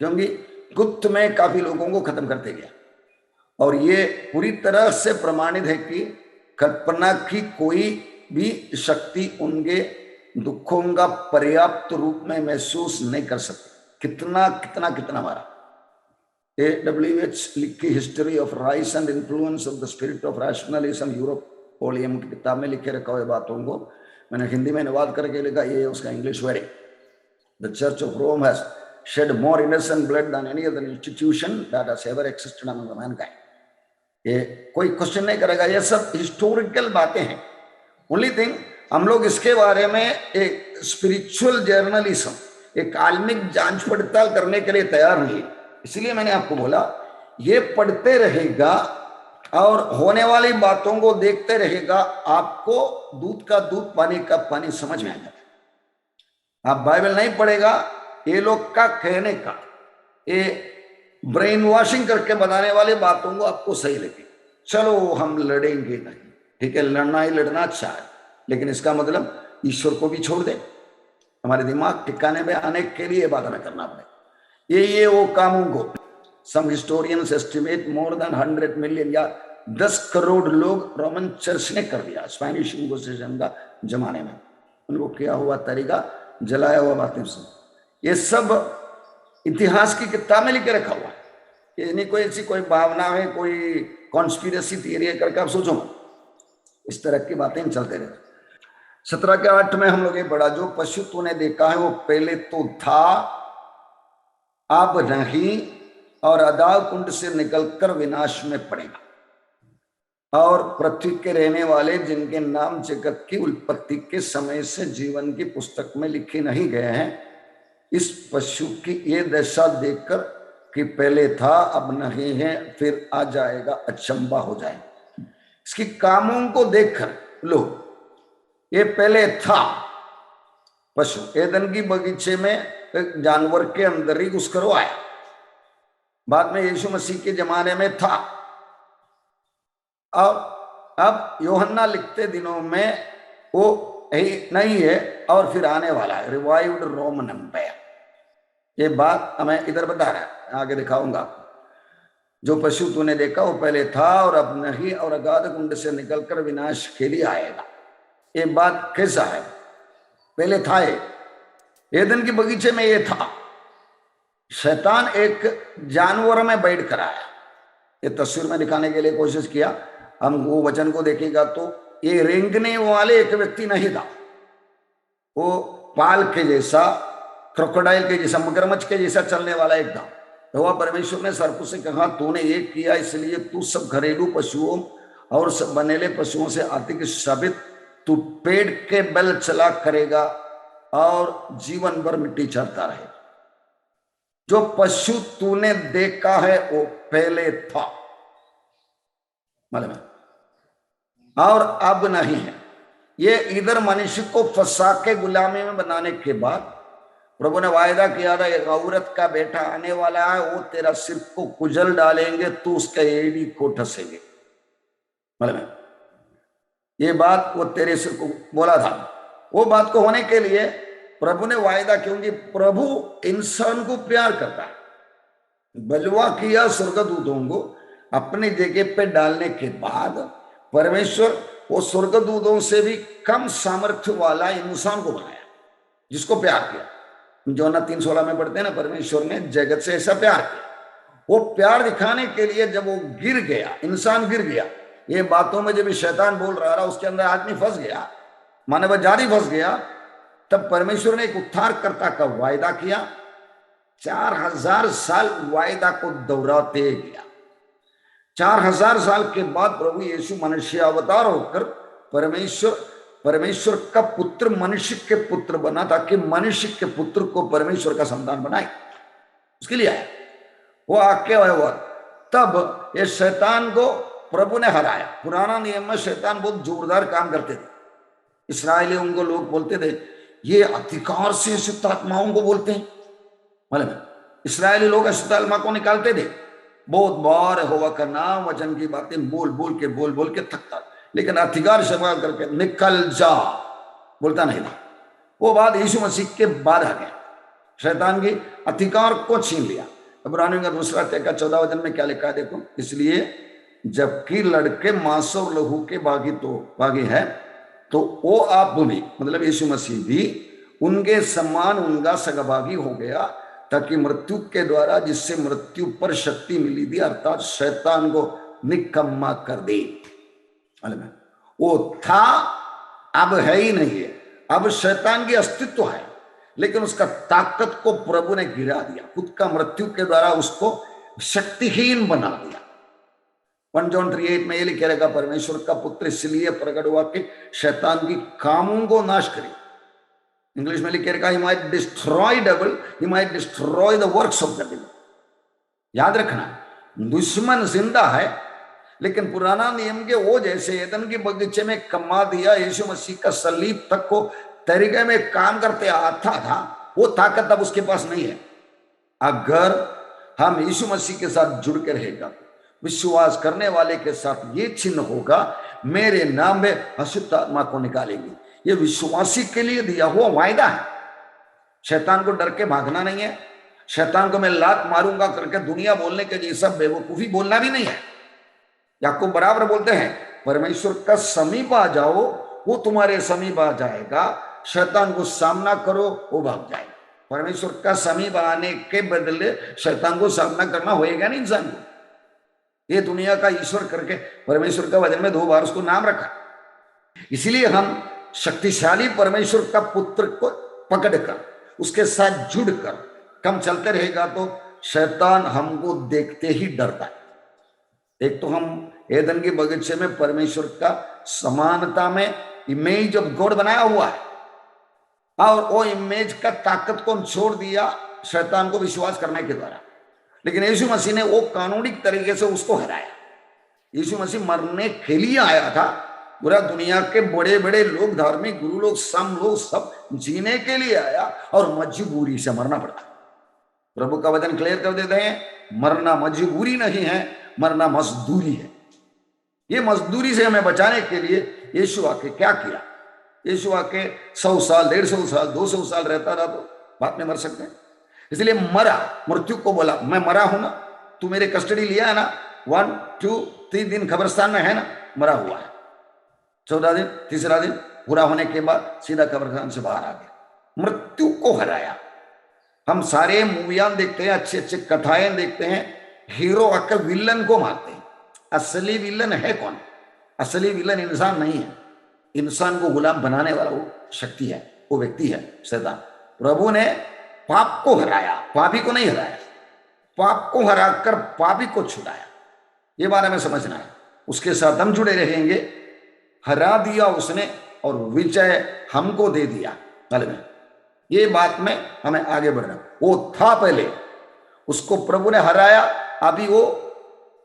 क्योंकि गुप्त में काफी लोगों को खत्म करते गया। और ये पूरी तरह से प्रमाणित है कि कल्पना की कोई भी शक्ति उनके दुखों का पर्याप्त रूप में महसूस नहीं कर सकती। कितना कितना कितना बारा AWH लिखी history of rise and influence of the spirit of rationalism Europe पोलियम की किताब में लिखे रखा हुए बातों को मैंने हिंदी में अनुवाद करके लिखा। ये उसका English very, the church of Rome has shed more innocent blood than any other institution that has ever existed among the mankind. ये कोई क्वेश्चन नहीं करेगा, ये सब हिस्टोरिकल बातें हैं। ओनली थिंग, हम लोग इसके बारे में एक स्पिरिचुअल जर्नलिज्म, एक आत्मिक जांच पड़ताल करने के लिए तैयार नहीं। इसलिए मैंने आपको बोला, ये पढ़ते रहेगा और होने वाली बातों को देखते रहेगा, आपको दूध का दूध पानी का पानी समझ में आ जाएगा। आप बाइबल नहीं पढ़ेगा, ये लोग का कहने का, ये ब्रेन वॉशिंग करके बनाने वाले बातों को आपको सही लगे, चलो हम लड़ेंगे नहीं, ठीक है, लड़ना ही लड़ना अच्छा है, लेकिन इसका मतलब ईश्वर को भी छोड़ दे। हमारे दिमाग ठिकाने में आने के लिए बात हमें करना पड़े। ये वो कामों को some historians estimate more than 100 million या 10 करोड़ लोग रोमन चर्च ने कर दिया स्पेनिश इंक्विजिशन का जमाने में। उनको किया हुआ तरीका, जलाया हुआ बातें सुन, ये सब इतिहास की किताब में लिखे रखा हुआ है। ये नहीं कोई ऐसी कोई भावना है, कोई कॉन्स्पिरेसी थियरी है करके आप सोचो। इस तरह की बातें चलते रहते। 17 के 8 में हम लोग ये पढ़ा, जो पशु तूने देखा है वो पहले तो था, अब नहीं, और अदाव कुंड से निकलकर विनाश में पड़ेगा। और पृथ्वी के रहने वाले जिनके नाम जगत की उत्पत्ति के समय से जीवन की पुस्तक में लिखे नहीं गए हैं, इस पशु की ये दशा देखकर कि पहले था अब नहीं है फिर आ जाएगा, अचंबा हो जाए। इसकी कामों को देखकर लो, ये पहले था पशु, एदन की बगीचे में एक जानवर के अंदर ही घुसकर वो आया, बाद में यीशु मसीह के जमाने में था। अब यूहन्ना लिखते दिनों में वो ही नहीं है और फिर आने वाला है, रिवाइव्ड रोमन एम्पायर। ये बात हमें इधर बता रहा है, आगे दिखाऊंगा। जो पशु तूने देखा वो पहले था और अब नहीं, और अगाध कुंड से निकलकर विनाश के लिए आएगा। ये बात कैसा है? पहले था, ये एदन की बगीचे में ये था। शैतान एक जानवर में बैठ कर आया, ये तस्वीर में दिखाने के लिए कोशिश किया। हम वो वचन को देखेगा तो ये रेंगने वाले एक व्यक्ति नहीं था, वो पाल के जैसा, क्रोकोडाइल के जैसा, मगरमच्छ के जैसा चलने वाला एक था। यहोवा परमेश्वर ने सर्प से कहा, तूने ये किया इसलिए तू सब घरेलू पशुओं और सब बनेले पशुओं से आतिक साबित, तू पेड़ के बल चला करेगा और जीवन भर मिट्टी चढ़ता रहे। जो पशु तूने देखा है वो पहले था, मालूम है, और अब नहीं है। ये इधर मनुष्य को फंसा के गुलामी में बनाने के बाद प्रभु ने वायदा किया था, एक औरत का बेटा आने वाला है, वो तेरा सिर को कुचल डालेंगे, तू उसके एड़ी को ठसेंगे। मतलब ये बात वो तेरे सिर को बोला था। वो बात को होने के लिए प्रभु ने वायदा, क्योंकि प्रभु इंसान को प्यार करता है, बलवा किया स्वर्गदूतों को अपनी जगह पे डालने के बाद परमेश्वर वो स्वर्गदूतों से भी कम सामर्थ्य वाला इंसान को बनाया, जिसको प्यार किया। जोना 3:16 में पढ़ते हैं ना, परमेश्वर ने जगत से ऐसा प्यार किया। वो प्यार दिखाने के लिए जब वो गिर गया, इंसान गिर गया, ये बातों में जब शैतान बोल रहा था, उसके अंदर आदमी फंस गया, मानव जाति फंस गया, तब परमेश्वर ने एक उद्धारकर्ता का वायदा किया। 4000 साल वायदा को दोहराते गया। 4000 साल के बाद प्रभु यीशु मनुष्य अवतार होकर परमेश्वर का पुत्र मनुष्य के पुत्र बना, ताकि मनुष्य के पुत्र को परमेश्वर का संतान बनाए, उसके लिए आया। वो आके हुआ, तब ये शैतान को प्रभु ने हराया। पुराना नियम में शैतान बहुत जोरदार काम करते थे। इस्राएली उनको लोग बोलते थे, ये अधिकार से अशुद्ध आत्माओं को बोलते हैं। मतलब इस्राएली लोग अशुद्ध आत्मा को निकालते थे, बहुत बार होवा का नाम वचन की बातें बोल बोल के थकता, लेकिन अधिकार सेवा करके निकल जा बोलता नहीं था। वो बात यीशु मसीह के बाद आ गया, शैतान की अधिकार को छीन लिया। इब्रानियों का 2:14 में क्या लिखा है देखो, इसलिए जबकि लड़के मांस और लहू के भागी है, तो वो आप भी, मतलब यीशु मसीह भी उनके समान उनका सहभागी हो गया, ताकि मृत्यु के द्वारा, जिससे मृत्यु पर शक्ति मिली थी, अर्थात शैतान को निकम्मा कर दे। वो था, अब है ही नहीं है। अब शैतान की अस्तित्व है, लेकिन उसका ताकत को प्रभु ने गिरा दिया, खुद का मृत्यु के द्वारा उसको शक्तिहीन बना दिया। 1 जॉन 3:8 में ये लिखे रहेगा, परमेश्वर का पुत्र इसलिए प्रकट हुआ कि शैतान की कामों को नाश करे। इंग्लिश में लिखे रहेगा, he might destroy devil, he might destroy the works of the devil। याद रखना, दुश्मन जिंदा है, लेकिन पुराना नियम के वो जैसे एदन के बगीचे में कमा दिया यीशु मसीह का सलीब तक को तरीके में काम करते आता था, वो ताकत अब उसके पास नहीं है। अगर हम यीशु मसीह के साथ जुड़ के रहेगा, विश्वास करने वाले के साथ ये चिन्ह होगा, मेरे नाम में अशुद्ध आत्मा को निकालेंगे। ये विश्वासी के लिए दिया हुआ वायदा है। शैतान को डर के भागना नहीं है, शैतान को मैं लात मारूंगा करके दुनिया बोलने के जैसा बेवकूफी बोलना भी नहीं है। याकूब बराबर बोलते हैं, परमेश्वर का समीप आ जाओ, वो तुम्हारे समीप आ जाएगा। शैतान को सामना करो, वो भाग जाएगा। परमेश्वर का समीप आने के बदले शैतान को सामना करना होएगा नहीं इंसान को। ये दुनिया का ईश्वर करके परमेश्वर का वचन में 2 बार उसको नाम रखा। इसीलिए हम शक्तिशाली परमेश्वर का पुत्र को पकड़कर, उसके साथ जुड़कर कम चलते रहेगा, तो शैतान हमको देखते ही डरता है। एक तो हम एदन के बगीचे में परमेश्वर का समानता में इमेज ऑफ गॉड बनाया हुआ है, और वो इमेज का ताकत को छोड़ दिया शैतान को विश्वास करने के द्वारा। लेकिन यीशु मसीह ने वो कानूनी तरीके से उसको हराया। यीशु मसीह मरने के लिए आया था। पूरा दुनिया के बड़े बड़े लोग, धार्मिक गुरु लोग, सम लोग, सब जीने के लिए आया, और मजबूरी से मरना पड़ता। प्रभु का वचन क्लियर कर देते हैं, मरना मजबूरी नहीं है, मरना मजदूरी है। ये मजदूरी से हमें बचाने के लिए यीशु आके क्या किया? यीशु आके 100 साल, 150 साल, 200 साल रहता रहा, तो बाद में मर सकते हैं। इसलिए मरा, मृत्यु को बोला, मैं मरा हूं ना, तू मेरे कस्टडी लिया है ना, 1, 2, 3 दिन कब्रिस्तान में है ना, मरा हुआ है। 14 दिन, तीसरा दिन पूरा होने के बाद सीधा कब्रिस्तान से बाहर आ गया, मृत्यु को हराया। हम सारे मूवियां देखते हैं, अच्छे अच्छे कथाएं देखते हैं, हीरो आकर विलन को मारते हैं। असली विलन है कौन? असली विलन इंसान नहीं है। इंसान को गुलाम बनाने वाला वो शक्ति है, वो व्यक्ति है शैतान। प्रभु ने पाप को हराया, पापी को नहीं हराया। पाप को हराकर पापी को छुड़ाया। ये बात हमें समझना है। उसके साथ हम जुड़े रहेंगे। हरा दिया उसने और विजय हमको दे दिया कल में। ये बात में हमें आगे बढ़ना। वो था पहले, उसको प्रभु ने हराया, अभी वो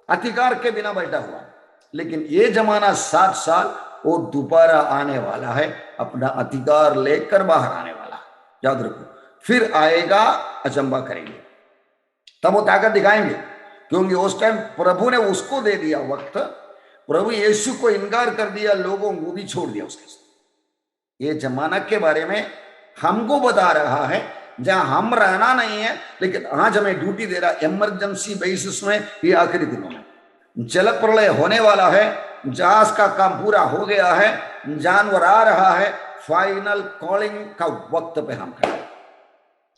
अधिकार के बिना बैठा हुआ। लेकिन ये जमाना 7 साल वो दोबारा आने वाला है, अपना अधिकार लेकर बाहर आने वाला है। याद रखो, फिर आएगा, अचंबा करेंगे, तब वो ताकत दिखाएंगे, क्योंकि उस टाइम प्रभु ने उसको दे दिया वक्त। प्रभु यीशु को इनकार कर दिया, लोगों को भी छोड़ दिया उसके साथ। ये जमाना के बारे में हमको बता रहा है जहां हम रहना नहीं है, लेकिन आज हमें ड्यूटी दे रहा है इमरजेंसी बेसिस में। ये आखिरी दिनों में जल प्रलय होने वाला है, जहाज का काम पूरा हो गया है, जानवर आ रहा है, फाइनल कॉलिंग का वक्त पे हम खड़े।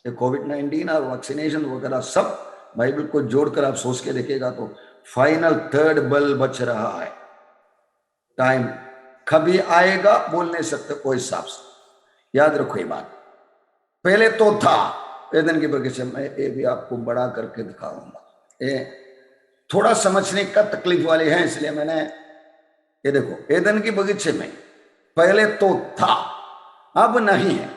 ये कोविड-19 और वैक्सीनेशन वगैरह सब बाइबल को जोड़कर आप सोच के देखिएगा तो फाइनल थर्ड बेल बच रहा है। टाइम कभी आएगा बोल नहीं सकते कोई हिसाब से। याद रखो ये बात। पहले तो था एदन के बगीचे में, ये भी आपको बड़ा करके दिखाऊंगा। ये थोड़ा समझने का तकलीफ वाले हैं, इसलिए मैंने ये देखो एदन के बगीचे में पहले तो था, अब नहीं है।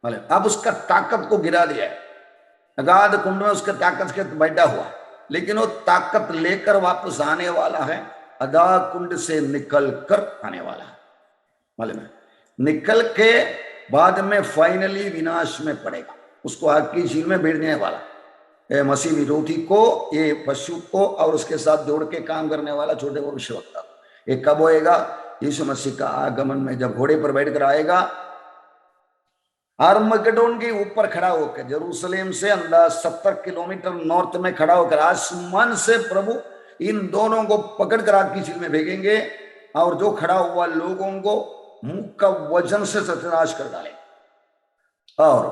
मतलब अब उसका ताकत को गिरा दिया है, अगाध कुंड में उसके ताकत के बैठा हुआ, लेकिन वो ताकत लेकर वापस आने वाला है, अगाध कुंड से निकल कर आने वाला है। मालूम है, निकल के बाद में फाइनली विनाश में पड़ेगा, उसको आग की झील में भेजने वाला मसीह विरोधी को, ये पशु को और उसके साथ जोड़ के काम करने वाला छोटे वो भविष्यवक्ता। ये कब होएगा? यीशु मसीह का आगमन में, जब घोड़े पर बैठकर आएगा, आर्मगेडोन के ऊपर खड़ा होकर, जेरूसलेम से अंदाज 70 किलोमीटर नॉर्थ में खड़ा होकर आसमान से प्रभु इन दोनों को पकड़कर आग की झील में भेजेंगे और जो खड़ा हुआ लोगों को मुंह का वजन से सत्यानाश कर डाले। और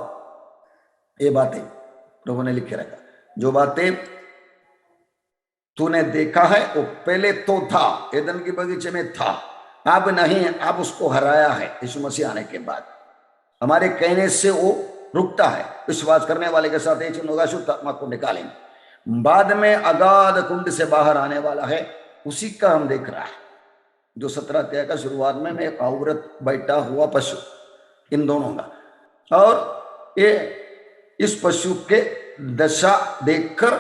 ये बातें प्रभु ने लिखे रखा, जो बातें तूने देखा है वो पहले तो था, एदन के बगीचे में था, अब नहीं, अब उसको हराया है यीशु मसीह आने के बाद। हमारे कहने से वो रुकता है, विश्वास करने वाले के साथ एक चिन्ह होगा, शुद्ध आत्मा को निकालेंगे। बाद में अगाध कुंड से बाहर आने वाला है, उसी का हम देख रहा है, जो 17 अध्याय का शुरुआत में एक औरत बैठा हुआ पशु, इन दोनों का। और ये इस पशु के दशा देखकर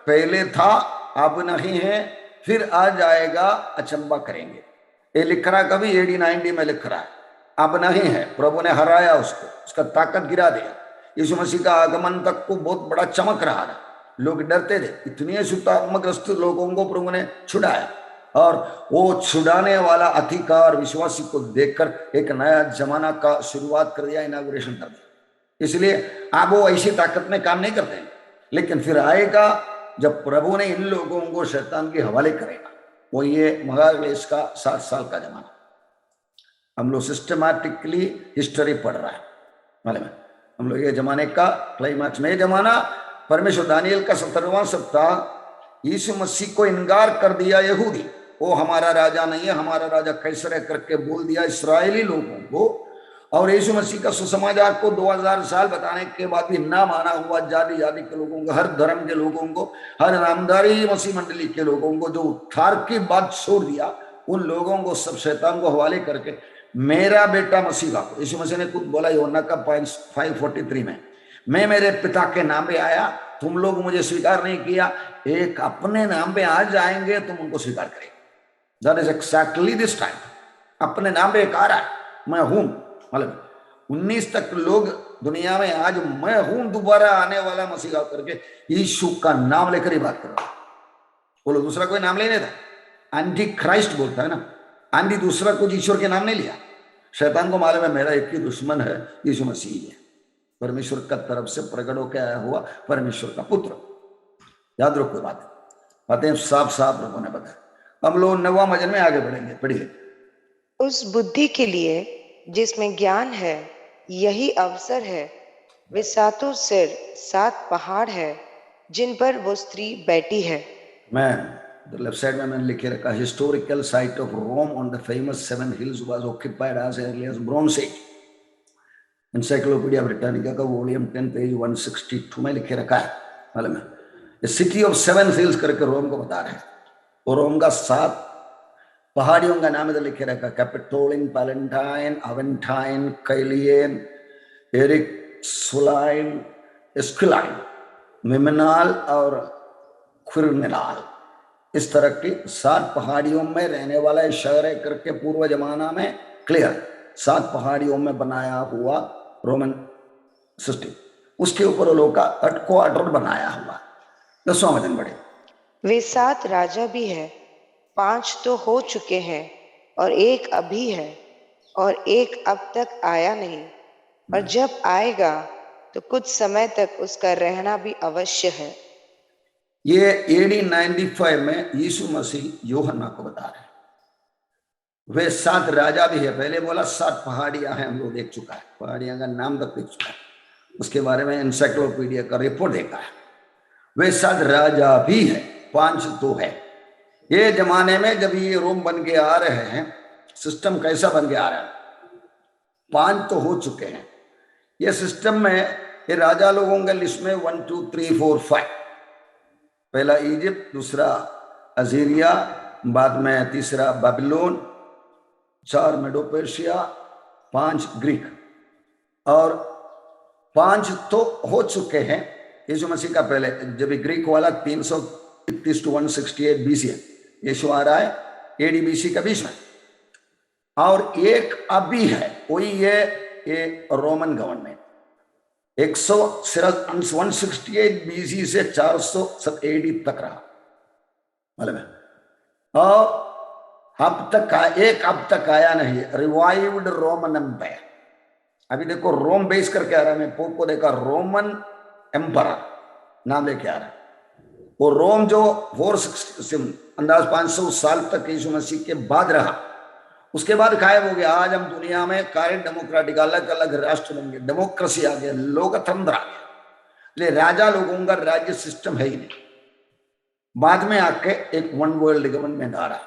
पहले था अब नहीं है, फिर आ जाएगा, अचंबा करेंगे। ये लिख रहा कभी 80-90 में लिख रहा है, अब नहीं है, प्रभु ने हराया उसको, उसका ताकत गिरा दिया। यीशु मसीह का आगमन तक को बहुत बड़ा चमक रहा था, लोग डरते थे, इतने शुद्धात्मग्रस्त लोगों को प्रभु ने छुड़ाया, और वो छुड़ाने वाला अधिकार विश्वासी को देखकर एक नया जमाना का शुरुआत कर दिया, इनाग्रेशन कर दिया। इसलिए आप वो ऐसी ताकत में काम नहीं करते, लेकिन फिर आएगा जब प्रभु ने इन लोगों को शैतान के हवाले करेगा, वो ये महाक्लेश का 60 साल का जमाना। हम लोग सिस्टमैटिकली हिस्ट्री पढ़ रहा है, मालूम है, हम लोग ये जमाने का क्लाइमैक्स में, जमाना परमेश्वर दानियल का 17वां सप्ताह यीशु मसीह को इनकार कर दिया यहूदी, वो हमारा राजा नहीं है, हमारा राजा कैसर है करके बोल दिया इस्राएली लोगों को। और यीशु मसीह का सुसमाचार को 2000 साल बताने के बाद भी ना माना हुआ जाति जाति के लोगों को, हर धर्म के लोगों को, हर नामधारी मसीह मंडली के लोगों को, जो उद्धार की बात छोड़ दिया, उन लोगों को सब शैतान को हवाले करके मेरा बेटा मसीह का, यीशु मसीह ने खुद बोला यूहन्ना का 5:43 में, मैं मेरे पिता के नाम पे आया, तुम लोग मुझे स्वीकार नहीं किया, एक अपने नाम पे आ जाएंगे तुम उनको स्वीकार करेंगे। That is exactly this time, अपने नाम पे एक आ रहा है, मैं हूं। मतलब 19 तक लोग दुनिया में आज मैं हूं दोबारा आने वाला मसीह करके यीशु का नाम लेकर ही बात कर रहा है। वो लोग दूसरा कोई नाम ले लेता, एंटी क्राइस्ट बोलता है ना, एंटी दूसरा कुछ ईश्वर के नाम नहीं लिया। शैतान को मालूम है मेरा एक ही दुश्मन है, यीशु मसीह है, परमेश्वर का तरफ से प्रकट होकर आया हुआ परमेश्वर का पुत्र। याद रखो बातें साफ साफ लोगों ने बताया। हम लोग 9वां वचन में आगे बढ़ेंगे, पढ़िए। उस बुद्धि के लिए जिसमें ज्ञान है, यही अवसर है। वे 7 सिर 7 पहाड़ है जिन पर वो स्त्री बैठी है। मैं लेफ्ट साइड में मैंने लिखे रखा, historical site of Rome on the famous 7 hills was occupied as early as bronze age. Encyclopaedia Britannica का वॉल्यूम 10 पेज 162 में लिखे रखा है। मालूम है, सिटी ऑफ 7 hills करके रोम को बता रहे हैं, और रोम का 7 पहाड़ियों का नाम इधर लिखे रखा, कैपिटोलिन, पैलेंटाइन, अवेंटाइन, कैलियन, एरिक, सुलाइन, एस्क्लाइन, मिमनाल और खुरमिनाल। इस तरह की 7 पहाड़ियों में रहने वाला शहर है करके पूर्व जमाना में क्लियर 7 पहाड़ियों में बनाया हुआ रोमन सिस्टम, उसके ऊपर लोगों का क्वार्टर बनाया हुआ। 10वां वचन बढ़े। वे 7 राजा भी है, 5 तो हो चुके हैं और एक अभी है और एक अब तक आया नहीं। और जब आएगा तो कुछ समय तक उसका रहना भी अवश्य है। ये AD 95 में यीशु मसीह यूहन्ना को बता रहे हैं। वे 7 राजा भी है। पहले बोला 7 पहाड़ियां हैं, हम लोग देख चुका है, पहाड़ियां का नाम तक देख चुका है, उसके बारे में एनसाइक्लोपीडिया का रिपोर्ट देखा है। वे 7 राजा भी है, 5 तो है। ये जमाने में जब ये रोम बन के आ रहे हैं, सिस्टम कैसा बन के आ रहा है, 5 तो हो चुके हैं। ये सिस्टम में ये राजा लोगों के लिस्ट में 1 2 3 4 5, पहला इजिप्ट, दूसरा अजीरिया, बाद में तीसरा बाबिलोन, 4 मेडो पर्शिया, 5 ग्रीक, और 5 तो हो चुके हैं यीशु मसीह का पहले। जब ग्रीक वाला 331 to 168 BC है, यीशु आ रहा है AD BC का बीच में, और एक अभी है, वही ये रोमन गवर्नमेंट 168 BC से 400 AD तक रहा, मतलब है। और अब तक आया नहीं, रिवाइव्ड रोमन एम्पायर। अभी देखो रोम बेस करके आ रहा है, मैं पोप को देखा, रोमन एम्परर नाम लेके आ रहा है। वो रोम जो 460 अंदाज 500 साल तक यीशु मसीह के बाद रहा, उसके बाद गायब हो गया। आज हम दुनिया में कार्य डेमोक्रेटिक अलग अलग राष्ट्र बन गए, डेमोक्रेसी आ गया, लोकतंत्र आ गया, इसलिए राजा लोगों का राज्य सिस्टम है ही नहीं। बाद में आके एक वन वर्ल्ड गवर्नमेंट आ रहा,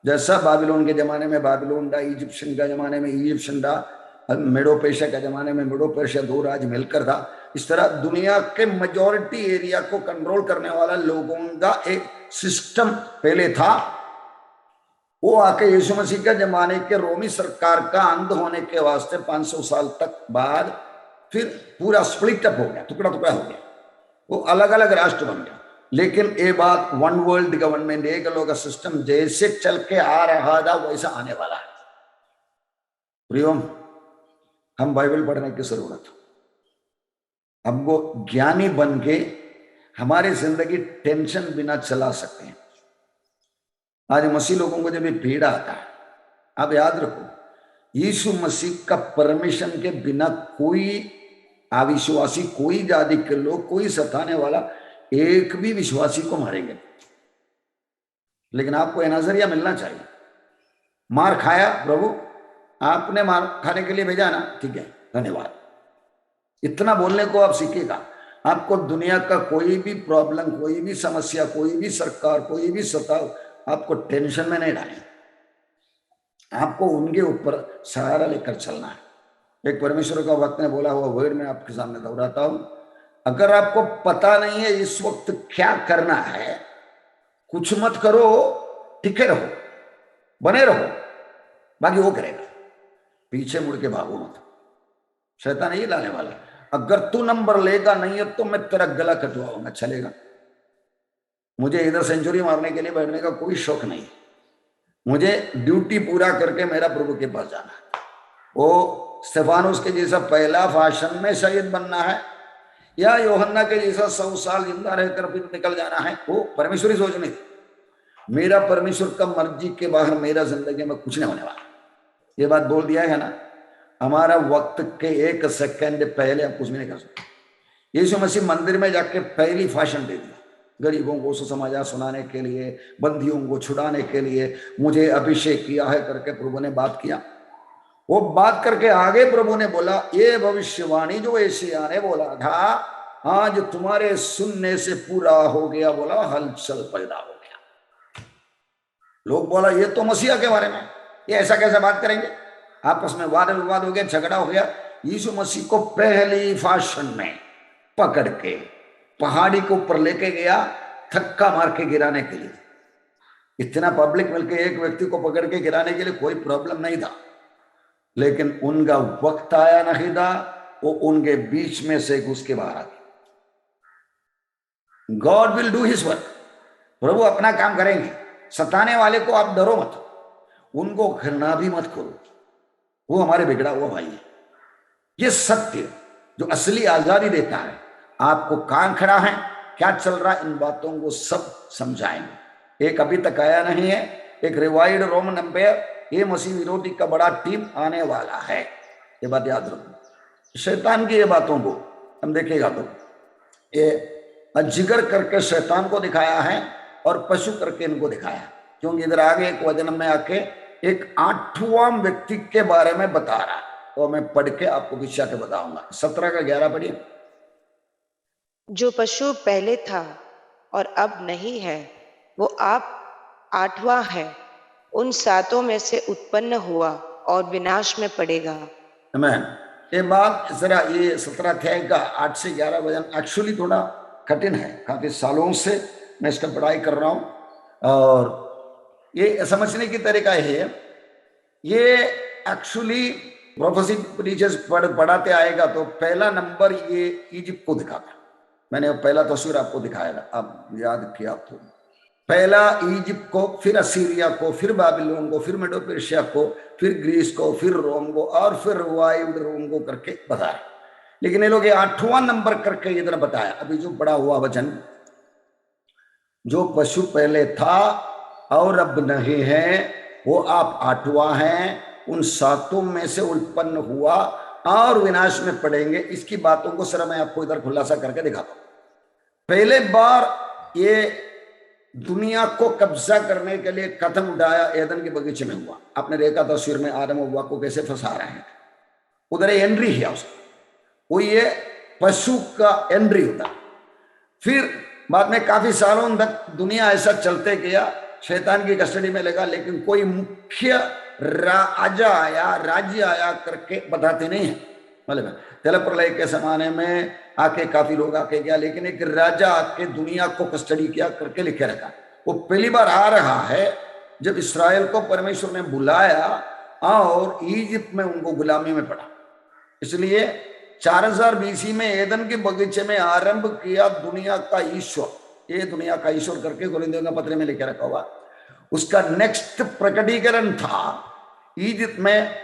जैसा बाबिलोन के जमाने में बाबिलोन था, इजिप्शियन का जमाने में इजिप्शियन था, मेडो पेशिया के जमाने में मेडो पेशिया, 2 राज्य मिलकर था। इस तरह दुनिया के मेजॉरिटी एरिया को कंट्रोल करने वाला लोगों का एक सिस्टम पहले था। वो आके यीशु मसीह के जमाने के रोमी सरकार का अंत होने के वास्ते 500 साल तक बाद फिर पूरा स्प्लिट अप हो गया, टुकड़ा टुकड़ा हो गया, वो अलग अलग राष्ट्र बन गया। लेकिन ये बात वन वर्ल्ड गवर्नमेंट, एक लोग का सिस्टम जैसे चल के आ रहा था वैसा आने वाला है। प्रियो, हम बाइबल पढ़ने की जरूरत, हमको ज्ञानी बन के हमारी जिंदगी टेंशन बिना चला सकते हैं। आज मसीह लोगों को जब पीड़ा आता है, आप याद रखो, यीशु मसीह का परमिशन के बिना कोई अविश्वासी, कोई जाति के लोग, कोई सताने वाला एक भी विश्वासी को मारेंगे। लेकिन आपको यह नजरिया मिलना चाहिए, मार खाया, प्रभु आपने मार खाने के लिए भेजा ना, ठीक है धन्यवाद, इतना बोलने को आप सीखेगा। आपको दुनिया का कोई भी प्रॉब्लम, कोई भी समस्या, कोई भी सरकार, कोई भी सताव आपको टेंशन में नहीं डाले, आपको उनके ऊपर सहारा लेकर चलना है। एक परमेश्वर का वक्त ने बोला हुआ वर्ड में आपके सामने दोहराता हूं, अगर आपको पता नहीं है इस वक्त क्या करना है, कुछ मत करो, टिके रहो, बने रहो, बाकी वो करेगा। पीछे मुड़ के भागो मत, शैतान नहीं लाने वाला। अगर तू नंबर लेगा नहीं है तो मैं तेरा गला कटवाऊंगा, चलेगा? मुझे इधर सेंचुरी मारने के लिए बैठने का कोई शौक नहीं, मुझे ड्यूटी पूरा करके मेरा प्रभु के पास जाना है। वो स्तेफानोस के जैसा पहला भाषण में शहीद बनना है, या यूहन्ना के जैसा 100 साल जिंदा रहकर फिर निकल जाना है, वो परमेश्वरी सोच नहीं। मेरा परमेश्वर का मर्जी के बाहर मेरा जिंदगी में कुछ नहीं होने वाला, ये बात बोल दिया है ना। हमारा वक्त के 1 सेकंड पहले आप कुछ भी नहीं कर सकते। यीशु मसीह मंदिर में जाके पहली भाषण दे दिया, गरीबों को सुसमाचार सुनाने के लिए, बंदियों को छुड़ाने के लिए मुझे अभिषेक किया है करके प्रभु ने बात किया। वो बात करके आगे प्रभु ने बोला, ये भविष्यवाणी जो एशिया ने बोला था आज तुम्हारे सुनने से पूरा हो गया, बोला हलचल पैदा हो गया। लोग बोला ये तो मसीहा के बारे में, ये ऐसा कैसे बात करेंगे, आपस में वाद विवाद हो गया, झगड़ा हो गया। यीशु मसीह को पहली भाषण में पकड़ के पहाड़ी के ऊपर लेके गया, धक्का मार के गिराने के लिए। इतना पब्लिक मिलकर एक व्यक्ति को पकड़ के गिराने के लिए कोई प्रॉब्लम नहीं था, लेकिन उनका वक्त आया नहीं था, वो उनके बीच में से घुस के बाहर आ गए। God will do his work, प्रभु अपना काम करेंगे। सताने वाले को आप डरो मत, उनको घृणा भी मत करो, वो हमारे बिगड़ा हुआ भाई है। ये सत्य जो असली आजादी देता है, आपको कहां खड़ा है, क्या चल रहा है, इन बातों को सब समझाएंगे। एक अभी तक आया नहीं है, एक रिवाइव्ड रोमन एम्पायर, ये मसीह विरोधी का बड़ा टीम आने वाला है, ये बात याद रखो। शैतान की ये बातों को हम देखेगा तो ये अजगर करके शैतान को दिखाया है और पशु करके इनको दिखाया है, क्योंकि इधर आगे एक वचन में आके एक 8वां व्यक्ति के बारे में बता रहा है, और मैं पढ़ के आपको विषय के बताऊंगा। 17 का 11 पढ़िए। जो पशु पहले था और अब नहीं है, वो आप 8वां है, उन 7 में से उत्पन्न हुआ और विनाश में पड़ेगा। आमीन। ये बात जरा ये 17 अध्याय का 8 से 11 वचन एक्चुअली थोड़ा कठिन है, काफी सालों से मैं इसका पढ़ाई कर रहा हूं और ये समझने की तरीका है, ये एक्चुअली प्रोफेसी प्रीचर्स पढ़ाते आएगा तो पहला नंबर ये इजिप्ट को दिखाता। मैंने पहला तस्वीर आपको दिखाया था, आप याद किया तो पहला इजिप्ट को, फिर असीरिया को, फिर बाबिलोन को, फिर मेडो पर्शिया को, फिर ग्रीस को, फिर रोम को और फिर वाइड रोम को करके बताया। लेकिन ये लोग 8वां नंबर करके इधर बताया। अभी जो बड़ा हुआ वचन, जो पशु पहले था और अब नहीं है, वो आप 8वां हैं, उन 7 में से उत्पन्न हुआ और विनाश में पड़ेंगे। इसकी बातों को सर मैं आपको इधर खुलासा करके दिखाता हूं। पहले बार ये दुनिया को कब्जा करने के लिए कदम उठाया एदन के बगीचे में हुआ। आपने देखा तस्वीर में आदम और हव्वा को कैसे फंसा रहे हैं, उधर एंट्री है उसका, वो ये पशु का एंट्री होता। फिर बाद में काफी सालों तक दुनिया ऐसा चलते गया, शैतान की कस्टडी में लगा, लेकिन कोई मुख्य राजा आया, राज्य आया करके बताते नहीं है। मतलब जल प्रलय के जमाने में आके काफी लोग आके गया, लेकिन एक राजा आके दुनिया को कस्टडी किया करके लिखे रखा। वो पहली बार आ रहा है जब इस्राएल को परमेश्वर ने बुलाया और इजिप्ट में उनको गुलामी में पड़ा। इसलिए 4000 BC में एदन के बगीचे में आरंभ किया दुनिया का ईश्वर, ये दुनिया का ईश्वर करके कोरिन्थियों का पत्र में लिखे रखा हुआ। उसका नेक्स्ट प्रकटीकरण था इजिप्ट में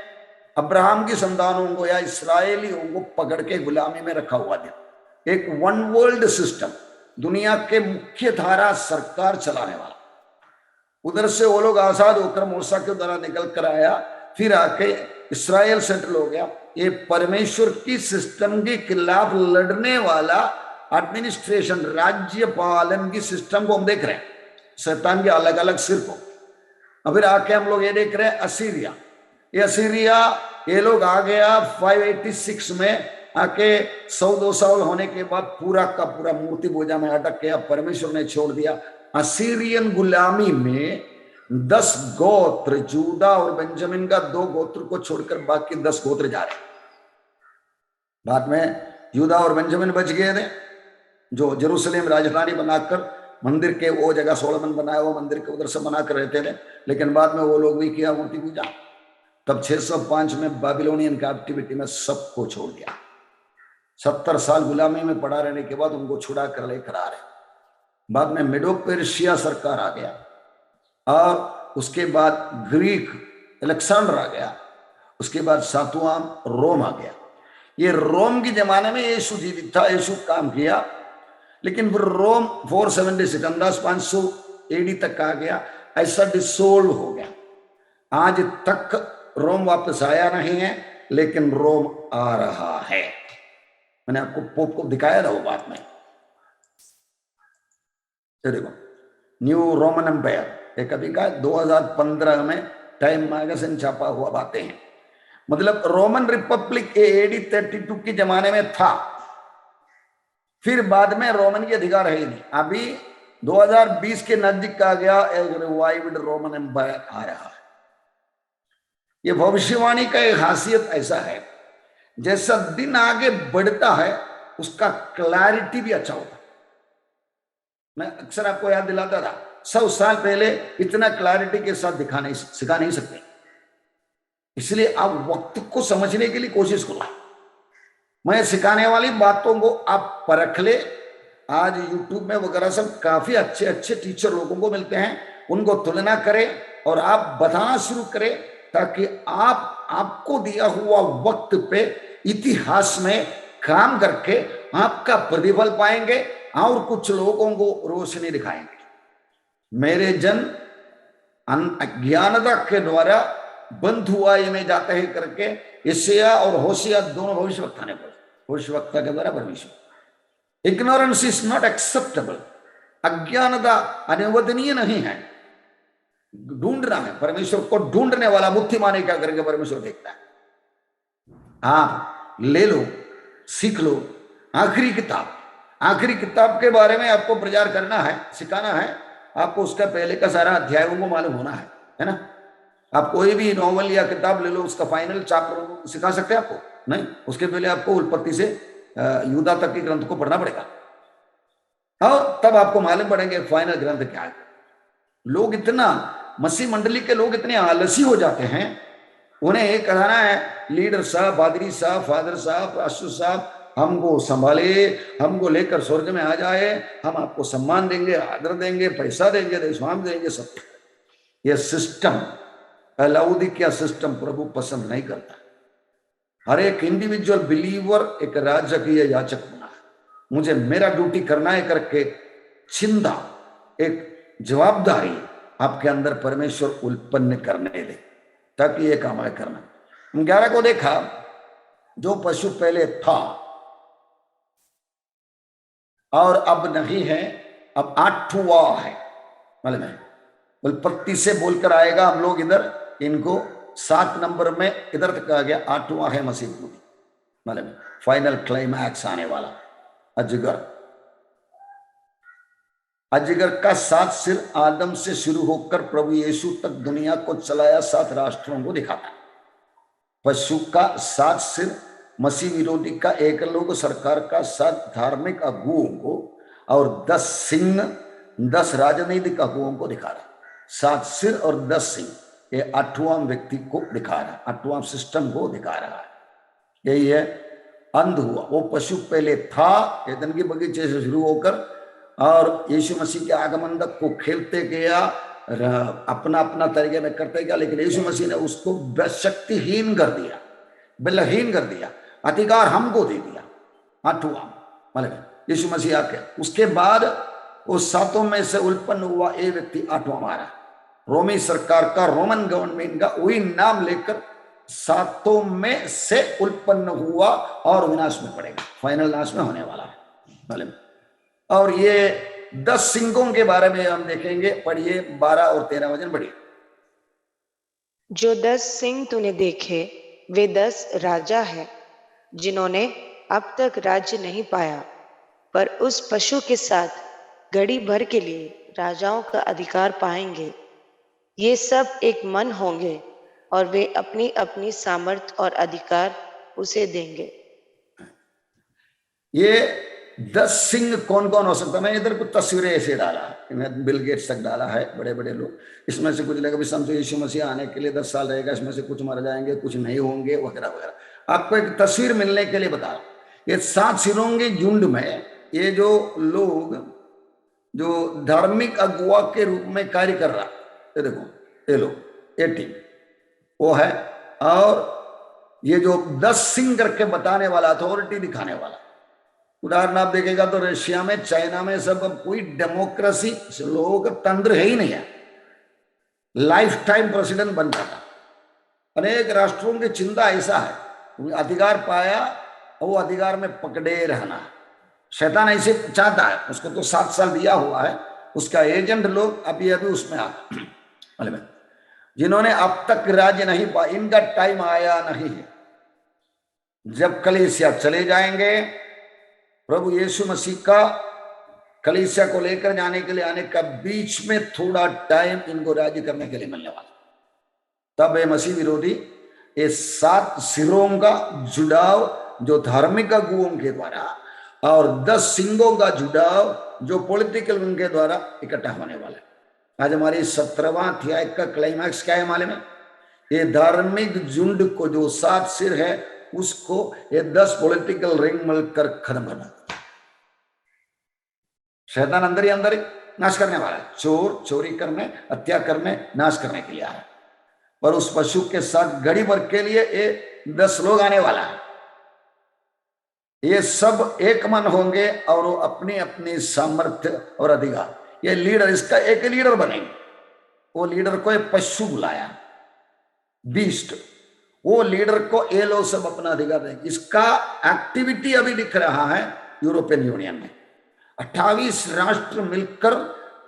अब्राहम की संतानों को या इस्राएलियों को पकड़ के गुलामी में रखा हुआ था। एक वन वर्ल्ड सिस्टम, दुनिया के मुख्य धारा सरकार चलाने वाला, उधर से वो लोग आजाद होकर मूसा के द्वारा निकल कर आया, फिर आके इस्राएल सेटल हो गया। ये परमेश्वर की सिस्टम के खिलाफ लड़ने वाला एडमिनिस्ट्रेशन, राज्य पालन की सिस्टम को हम देख रहे हैं, शैतान के अलग अलग सिर को। अब फिर आके हम लोग ये देख रहे हैं असीरिया। ये असीरिया ये लोग आ गया 586 में आके 100-2 साल होने के बाद पूरा का पूरा मूर्ति पूजा में अटक गया, परमेश्वर ने छोड़ दिया। असीरियन गुलामी में 10 गोत्र, जूदा और बेंजामिन का 2 गोत्र को छोड़कर बाकी 10 गोत्र जा रहे। बाद में जूदा और बेंजामिन बच गए थे, जो जेरूशलेम राजधानी बनाकर मंदिर के वो जगह सोलोमन बनाया, वो मंदिर के उधर से बनाकर रहते थे। लेकिन बाद में वो लोग भी किया मूर्ति पूजा। तब 605 में बाबिलोनियन कैप्टिविटी में सबको छोड़ दिया। 70 साल गुलामी में पड़ा रहने के बाद उनको छुड़ा कर लेकर आ रहे। बाद में मेडो पर्शिया सरकार आ गया और उसके बाद ग्रीक अलेक्जेंडर आ गया, उसके बाद 7वां रोम आ गया। ये रोम के जमाने में यीशु जीवित था, यीशु काम किया, लेकिन फिर रोम 476 अंदाज 500 AD तक आ गया, ऐसा डिसोल्व हो गया। आज तक रोम वापस आया नहीं है, लेकिन रोम आ रहा है। मैंने आपको पोप को दिखाया था वो बात में, देखो न्यू रोमन एम्पायर एक अभी का 2015 में टाइम मैगजीन छापा हुआ बातें हैं। मतलब रोमन रिपब्लिक AD 32 के जमाने में था, फिर बाद में रोमन की अधिकार है ही नहीं। अभी 2020 के नजदीक आ गया, वाइड रोमन एम्पायर आ रहा है। ये भविष्यवाणी का एक खासियत ऐसा है, जैसा दिन आगे बढ़ता है उसका क्लैरिटी भी अच्छा होता है। मैं अक्सर आपको याद दिलाता था, 100 साल पहले इतना क्लैरिटी के साथ सिखा नहीं सकते। इसलिए आप वक्त को समझने के लिए कोशिश करो। मैं सिखाने वाली बातों को आप परख ले। आज यूट्यूब में वगैरह सब काफी अच्छे अच्छे टीचर लोगों को मिलते हैं, उनको तुलना करें और आप बताना शुरू करें, ताकि आपको दिया हुआ वक्त पे इतिहास में काम करके आपका प्रतिफल पाएंगे और कुछ लोगों को रोशनी दिखाएंगे। मेरे जन अज्ञानता के द्वारा बंद हुआ ये में जाते हैं करके यशायाह और होशिया दोनों भविष्यवक्ता ने बोला, भविष्यवक्ता के द्वारा परमेश्वर। इग्नोरेंस इज नॉट एक्सेप्टेबल, अज्ञानता अनुवदनीय नहीं है। ढूंढना है, परमेश्वर को ढूंढने वाला बुद्धिमानी क्या करेंगे परमेश्वर देखता है। आप ले लो, सीख लो। आखिरी किताब के बारे में आपको प्रचार करना है, सिखाना है, आपको उसका पहले का सारा अध्यायों को मालूम होना है ना। आप कोई भी नॉवल या किताब ले लो, उसका फाइनल चैप्टर सिखा सकते हैं आपको? नहीं, उसके पहले आपको उत्पत्ति से यूदा तक के ग्रंथ को पढ़ना पड़ेगा, और तब आपको मालूम पड़ेंगे फाइनल ग्रंथ क्या है। लोग इतना, मसीह मंडली के लोग इतने आलसी हो जाते हैं, उन्हें एक कहना है लीडर साहब, पादरी साहब, फादर साहब, पास्टर साहब हमको संभाले, हमको लेकर स्वर्ग में आ जाए, हम आपको सम्मान देंगे, आदर देंगे, पैसा देंगे, देशवाम देंगे, सब। यह सिस्टम, लौदीकिया सिस्टम प्रभु पसंद नहीं करता। हर एक इंडिविजुअल बिलीवर एक राजकीय याचक बना है, मुझे मेरा ड्यूटी करना है करके चिंता, एक जवाबदारी आपके अंदर परमेश्वर उत्पन्न करने दे, ताकि ये काम है करना। 11 को देखा, जो पशु पहले था और अब नहीं है, अब 8वां है। मालूम है, उत्पत्ति से बोलकर आएगा, हम लोग इधर इनको 7 नंबर में इधर तक आ गया, 8वां है मसीह पूरी। मालूम है, फाइनल क्लाइमैक्स आने वाला अजगर। अजगर का 7 सिर आदम से शुरू होकर प्रभु यीशु तक दुनिया को चलाया, 7 राष्ट्रों को दिखाता। पशु का 7 सिर मसीह विरोधी का एक लोग सरकार का 7 धार्मिक अगुओं को, और 10 सिंह 10 राजनीतिक अगुओं को दिखा रहा। 7 सिर और 10 सिंह, ये 8वां व्यक्ति को दिखा रहा, 8वां सिस्टम को दिखा रहा है। यही है अंध हुआ। वो पशु पहले था एदन के बगीचे से शुरू होकर, और यीशु मसीह के आगमन तक को खेलते गया, अपना अपना तरीके में करते गया, लेकिन यीशु मसीह ने उसको शक्तिहीन कर दिया, बलहीन कर दिया, अधिकार हमको दे दिया। 8वां मतलब यीशु मसीह आके उसके बाद उस 7 में से उत्पन्न हुआ एक व्यक्ति 8वां मारा। रोमी सरकार का, रोमन गवर्नमेंट का वही नाम लेकर 7 में से उत्पन्न हुआ और विनाश में पड़ेगा, फाइनल नाश में होने वाला है। और ये 10 सिंहों के बारे में हम देखेंगे, पढ़िए 12 और 13 वचन पढ़िए। जो 10 सिंह तूने देखे वे 10 राजा हैं, जिन्होंने अब तक राज्य नहीं पाया, पर उस पशु के साथ घड़ी भर के लिए राजाओं का अधिकार पाएंगे। ये सब एक मन होंगे और वे अपनी अपनी सामर्थ और अधिकार उसे देंगे। ये 10 सिंह कौन कौन हो सकता? मैं इधर कुछ तस्वीरें ऐसे डाला, बिल गेट्स तक डाला है, बड़े बड़े लोग। इसमें से कुछ लोग भी समझो यीशु मसीह आने के लिए 10 साल रहेगा, इसमें से कुछ मर जाएंगे, कुछ नहीं होंगे, वगैरह वगैरह। आपको एक तस्वीर मिलने के लिए बता रहा हूं। ये 7 सिरों के झुंड में ये जो लोग जो धार्मिक अगुआ के रूप में कार्य कर रहा, ये देखो, ये लोग, ये टीम वो है, और ये जो 10 सिंह करके बताने वाला, अथॉरिटी दिखाने वाला। उदाहरण आप देखेगा तो रशिया में, चाइना में सब कोई डेमोक्रेसी, लोगों का तंत्र है ही नहीं है। लाइफ टाइम प्रेसिडेंट बन जाता। अनेक राष्ट्रों की चिंता ऐसा है, अधिकार पाया और वो अधिकार में पकड़े रहना। शैतान ऐसे चाहता है, उसको तो 7 साल दिया हुआ है, उसका एजेंट लोग अभी अभी उसमें आते, जिन्होंने अब तक राज्य नहीं पाया, इनका टाइम आया नहीं है। जब कलीसिया चले जाएंगे, प्रभु यीशु मसीह का कलीसिया को लेकर जाने के लिए आने का बीच में थोड़ा टाइम इनको राज्य करने के लिए मिलने वाला, तब ये मसीह विरोधी ये 7 सिरों का जुड़ाव जो धार्मिक अगुओं के द्वारा, और 10 सिंगों का जुड़ाव जो पॉलिटिकल उनके द्वारा इकट्ठा होने वाला है। आज हमारी 17वां अध्याय का क्लाइमैक्स क्या है मालूम है? ये धार्मिक झुंड को जो 7 सिर है, उसको ये 10 पॉलिटिकल रिंग मिलकर खत्म करना। शैतान अंदर ही अंदर नाश करने वाला है, चोर चोरी करने, हत्या करने, नाश करने के लिए आया। पर उस पशु के साथ घड़ी भर के लिए ये 10 लोग आने वाला है। ये सब एक मन होंगे और वो अपनी अपनी सामर्थ्य और अधिकार, ये लीडर, इसका एक लीडर बनेंगे। वो लीडर को एक पशु बुलाया, बीस्ट, वो लीडर को ये लोग सब अपना अधिकार देंगे। इसका एक्टिविटी अभी दिख रहा है यूरोपियन यूनियन में। 28 राष्ट्र मिलकर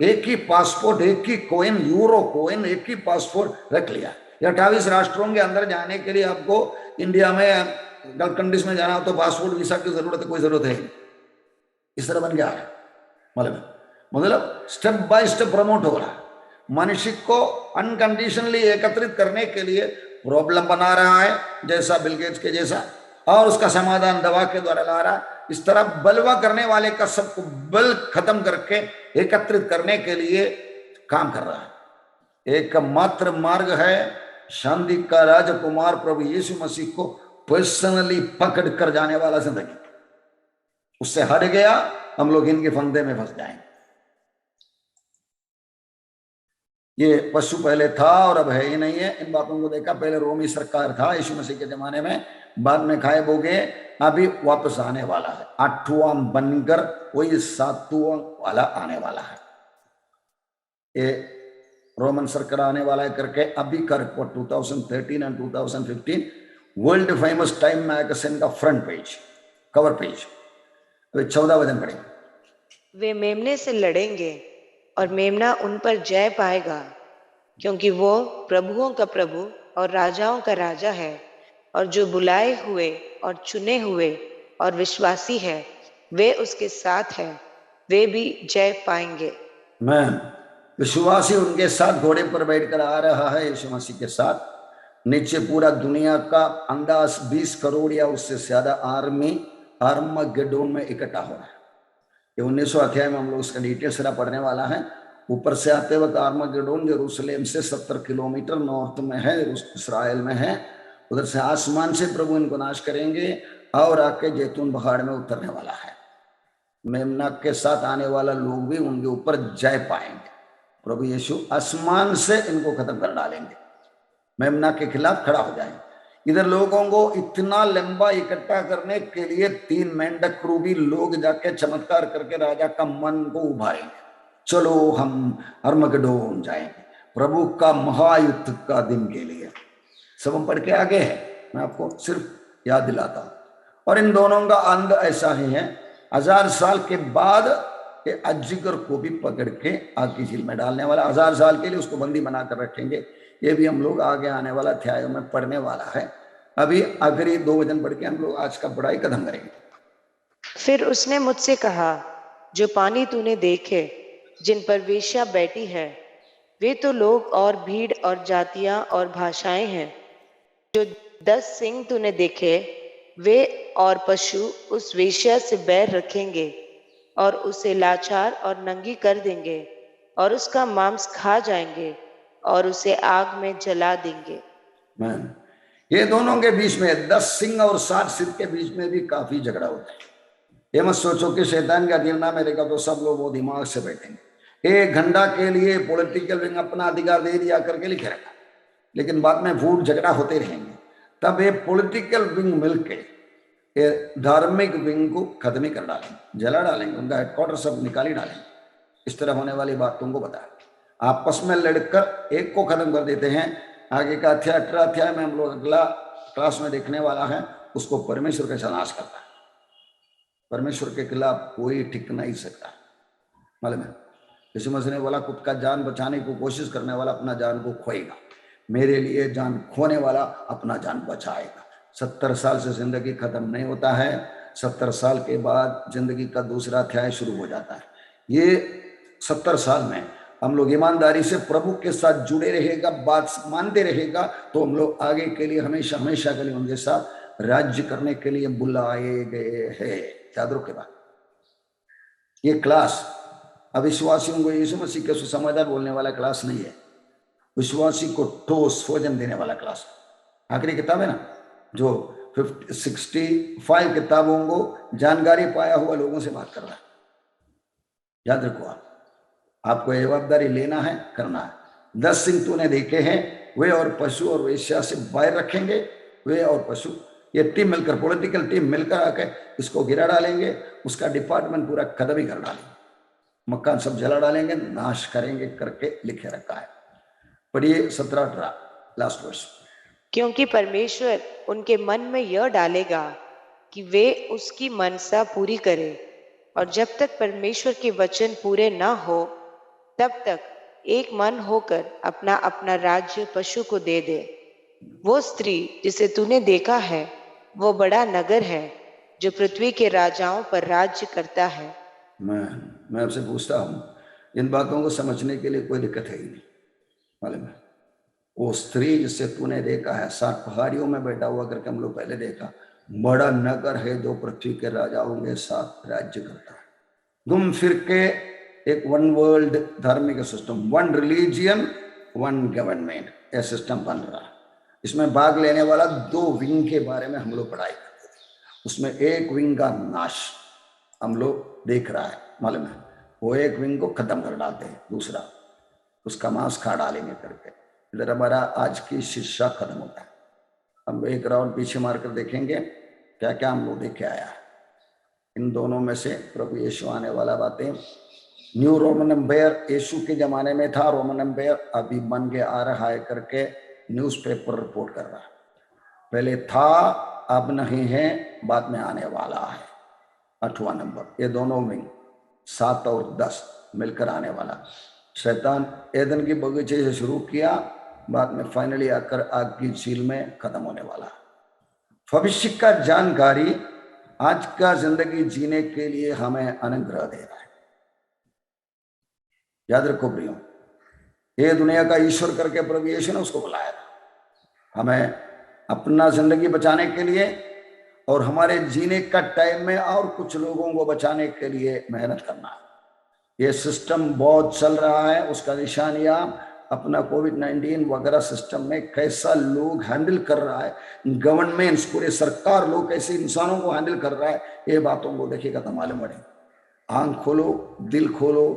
एक ही पासपोर्ट, एक ही कोइन, यूरो कोइन, एक ही पासपोर्ट रख लिया। ये 28 राष्ट्रों के अंदर जाने के लिए आपको इंडिया में गल्फ कंट्रीज में जाना हो तो पासपोर्ट वीसा की जरूरत, कोई जरूरत है नहीं। इस तरह बन गया है। मतलब स्टेप बाय स्टेप प्रमोट हो रहा है। मनुष्य को अनकंडीशनली एकत्रित करने के लिए प्रॉब्लम बना रहा है, जैसा बिल गेट्स के जैसा, और उसका समाधान दवा के द्वारा ला रहा है। इस तरह बलवा करने वाले का सबको बल खत्म करके एकत्रित करने के लिए काम कर रहा है। एकमात्र मार्ग है शांति का राजकुमार प्रभु यीशु मसीह को पर्सनली पकड़ कर जाने वाला जिंदगी। उससे हट गया हम लोग इनके फंदे में फंस जाएंगे। ये पशु पहले था और अब है ही नहीं है। इन बातों को देखा, पहले रोमी सरकार था यीशु मसीह के जमाने में, बाद में खाए बोगे, अभी वापस आने वाला है। 8वां बनकर वही 7वां वाला आने वाला है। ये रोमन सरकार आने वाला है करके अभी का report 2013 and 2015 world famous time magazine का फ्रंट पेज, कवर पेज। तो 14 वचन पढ़ेंगे। वे मेमने से लड़ेंगे और मेमना उन पर जय पाएगा, क्योंकि वो प्रभुओं का प्रभु और राजाओं का राजा है, और जो बुलाए हुए और चुने हुए और विश्वासी है वे उसके साथ है, वे भी जय पाएंगे। मैं विश्वासी उनके साथ घोड़े पर बैठकर आ रहा है यीशु मसीह के साथ। नीचे पूरा दुनिया का अंदाज 20 करोड़ या उससे ज्यादा आर्मी आर्मगेडोन में इकट्ठा हो रहा है। ये 1900 अध्याय में हम लोग उसका डिटेल सारा पढ़ने वाला है। ऊपर से आते वक्त आर्मगेडोन यरूशलेम से 70 किलोमीटर नॉर्थ में है, इसराइल में है। उधर से आसमान से प्रभु इनको नाश करेंगे और आके जैतून पहाड़ में उतरने वाला है। मेमना के साथ आने वाला लोग भी उनके ऊपर जय पाएंगे। प्रभु यीशु आसमान से इनको खत्म कर डालेंगे, मेमना के खिलाफ खड़ा हो जाएंगे। इधर लोगों को इतना लंबा इकट्ठा करने के लिए 3 मेंढक क्रूबी लोग जाके चमत्कार करके राजा का मन को उभारेंगे। चलो हम अर्मगेडोन जाएंगे प्रभु का महायुद्ध का दिन के लिए। सब हम पढ़ के आगे है, मैं आपको सिर्फ याद दिलाता हूं। और इन दोनों का अंत ऐसा ही है, 1000 साल के बाद ये अजगर को भी पकड़ के आग की झील में डालने वाला। 1000 साल के लिए उसको बंदी बनाकर रखेंगे। ये भी हम लोग आगे आने वाला अध्यायों में पढ़ने वाला है। अभी आखिरी 2 वचन पढ़ के हम लोग आज का पढ़ाई खत्म करेंगे। फिर उसने मुझसे कहा, जो पानी तूने देखे जिन पर वेश्या बैठी है, वे तो लोग और भीड़ और जातियां और भाषाएं हैं। जो 10 सिंह तूने देखे, वे और पशु उस वेश्या से बैर रखेंगे और उसे लाचार और नंगी कर देंगे और उसका मांस खा जाएंगे और उसे आग में जला देंगे। ये दोनों के बीच में 10 सिंह और 7 सिर के बीच में भी काफी झगड़ा होता है। ये मत सोचो कि शैतान का गिरना मिलेगा तो सब लोग वो दिमाग से बैठेंगे। 1 घंटा के लिए पॉलिटिकल विंग अपना अधिकार दे दिया करके लिखे रखा, लेकिन बाद में फूट झगड़ा होते रहेंगे। तब ये पॉलिटिकल विंग मिलके ये धार्मिक विंग को खत्म ही कर डालेंगे, जला डालेंगे, उनका हेडक्वार्टर सब निकाली डालेंगे। इस तरह होने वाली बात तुमको बताया। आपस में लड़कर एक को खत्म कर देते हैं। आगे का 18 अध्याय में हम लोग अगला क्लास में देखने वाला है, उसको परमेश्वर कैसा नाश करता है। परमेश्वर के खिलाफ कोई टिक नहीं सकता। मालूम है, यीशु मसीह ने बोला, खुद का जान बचाने की कोशिश करने वाला अपना जान को खोएगा, मेरे लिए जान खोने वाला अपना जान बचाएगा। 70 साल से जिंदगी खत्म नहीं होता है। 70 साल के बाद जिंदगी का दूसरा अध्याय शुरू हो जाता है। ये 70 साल में हम लोग ईमानदारी से प्रभु के साथ जुड़े रहेगा, बात मानते रहेगा, तो हम लोग आगे के लिए हमेशा हमेशा के लिए उनके साथ राज्य करने के लिए बुलाए गए हैं। याद रखो बात। ये क्लास अविश्वासियों को यीशु मसीह के सुसमाचार बोलने वाला क्लास नहीं है, विश्वासी को ठोस भोजन देने वाला क्लास। आखिरी किताब है ना, जो 65 किताबों को जानकारी पाया हुआ लोगों से बात कर रहा है। याद रखो, आपको जवाबदारी लेना है, करना है। 10 सिंह तूने देखे हैं, वे और पशु और वेश्या से बाहर रखेंगे। वे और पशु, ये टीम मिलकर, पॉलिटिकल टीम मिलकर आके इसको गिरा डालेंगे, उसका डिपार्टमेंट पूरा खत्म ही कर डालेंगे, मकान सब जला डालेंगे, नाश करेंगे करके लिखे रखा है। पढ़िए 17-18 लास्ट वर्ष। क्योंकि परमेश्वर उनके मन में यह डालेगा कि वे उसकी मनसा पूरी करें, और जब तक परमेश्वर के वचन पूरे न हो तब तक एक मन होकर अपना अपना राज्य पशु को दे दे। वो स्त्री जिसे तूने देखा है वो बड़ा नगर है जो पृथ्वी के राजाओं पर राज्य करता है। मैं आपसे पूछता हूं, इन बातों को समझने के लिए कोई दिक्कत है ही नहीं, मालूम है? वो स्त्री जिससे तूने देखा है, 7 पहाड़ियों में बैठा हुआ करके हम लोग पहले देखा, बड़ा नगर है जो पृथ्वी के राजाओं के साथ राज्य करता है। घूम फिर के एक वन वर्ल्ड धार्मिक system, one religion one government, यह सिस्टम बन रहा है। इसमें भाग लेने वाला 2 विंग के बारे में हम लोग पढ़ाई करते थे। उसमें एक विंग का नाश हम लोग देख रहा है, मालूम है? वो एक विंग को खत्म कर डालते हैं, दूसरा उसका मांस खा डालेंगे करके। इधर हमारा आज की शिक्षा खत्म होता है। हम एक राउंड पीछे मारकर देखेंगे क्या क्या हम लोग देख के आया है। इन दोनों में से प्रभु यीशु आने वाला बातें, न्यू रोमन एम्पायर यीशु के जमाने में था, रोमन एम्पायर अभी बन के आ रहा है करके न्यूज़पेपर रिपोर्ट कर रहा है। पहले था, अब नहीं है, बाद में आने वाला है। 8वां नंबर, ये दोनों विंग 7 और 10 मिलकर आने वाला। शैतान एदन की बगीचे से शुरू किया, बाद में फाइनली आकर आग की झील में खत्म होने वाला। भविष्य का जानकारी आज का जिंदगी जीने के लिए हमें अनुग्रह दे रहा है। याद रखो प्रियो, ये दुनिया का ईश्वर करके प्रभु यीशु ने उसको बुलाया था हमें अपना जिंदगी बचाने के लिए, और हमारे जीने का टाइम में और कुछ लोगों को बचाने के लिए मेहनत करना है। ये सिस्टम बहुत चल रहा है, उसका निशानियां अपना कोविड-19 वगैरह सिस्टम में कैसा लोग हैंडल कर रहा है, गवर्नमेंट्स, पूरे सरकार लोग कैसे इंसानों को हैंडल कर रहा है, ये बातों को देखिएगा तो मालूम पड़ेगा। आंख खोलो, दिल खोलो,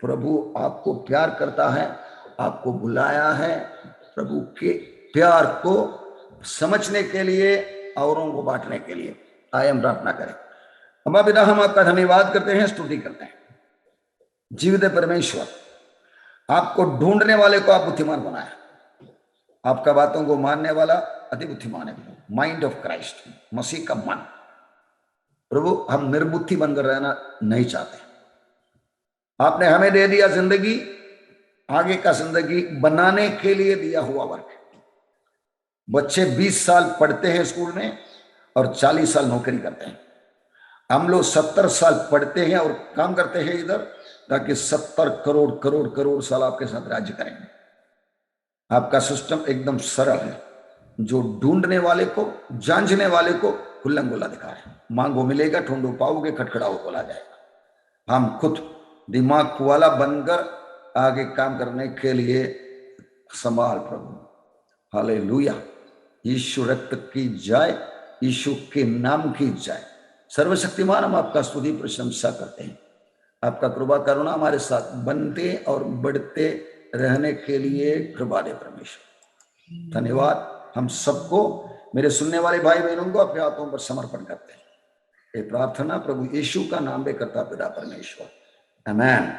प्रभु आपको प्यार करता है, आपको बुलाया है प्रभु के प्यार को समझने के लिए, औरों को बांटने के लिए। आइए हम प्रार्थना करें। अम्मा पिता, हम आपका धन्यवाद करते हैं, स्तुति करते हैं। जीवित परमेश्वर, आपको ढूंढने वाले को आप बुद्धिमान बनाया, आपका बातों को मानने वाला अति बुद्धिमान है। माइंड ऑफ क्राइस्ट, मसीह का मन। प्रभु, हम निर्बुद्धि बनकर रहना नहीं चाहते। आपने हमें दे दिया जिंदगी, आगे का जिंदगी बनाने के लिए दिया हुआ वर्क। बच्चे 20 साल पढ़ते हैं स्कूल में और 40 साल नौकरी करते हैं। हम लोग 70 साल पढ़ते हैं और काम करते हैं इधर, ताकि 70 करोड़ करोड़ करोड़ साल आपके साथ राज्य करेंगे। आपका सिस्टम एकदम सरल है, जो ढूंढने वाले को, जांचने वाले को खुल्लम खुल्ला दिखा है। मांगो मिलेगा, ढूंढो पाओगे, खटखड़ाओ खोला जाएगा। हम खुद दिमाग वाला बनकर आगे काम करने के लिए संभाल प्रभु। हालेलुया। यीशु रक्त की जाए, यीशु के नाम की जाए। सर्वशक्तिमान, हम आपका स्तुति प्रशंसा करते हैं। आपका कृपा करुणा हमारे साथ बनते और बढ़ते रहने के लिए कृपा दे परमेश्वर। धन्यवाद। हम सबको, मेरे सुनने वाले भाई बहनों को अपने हाथों पर समर्पण करते हैं। ये प्रार्थना प्रभु यीशु का नाम में करता पिता परमेश्वर, आमेन।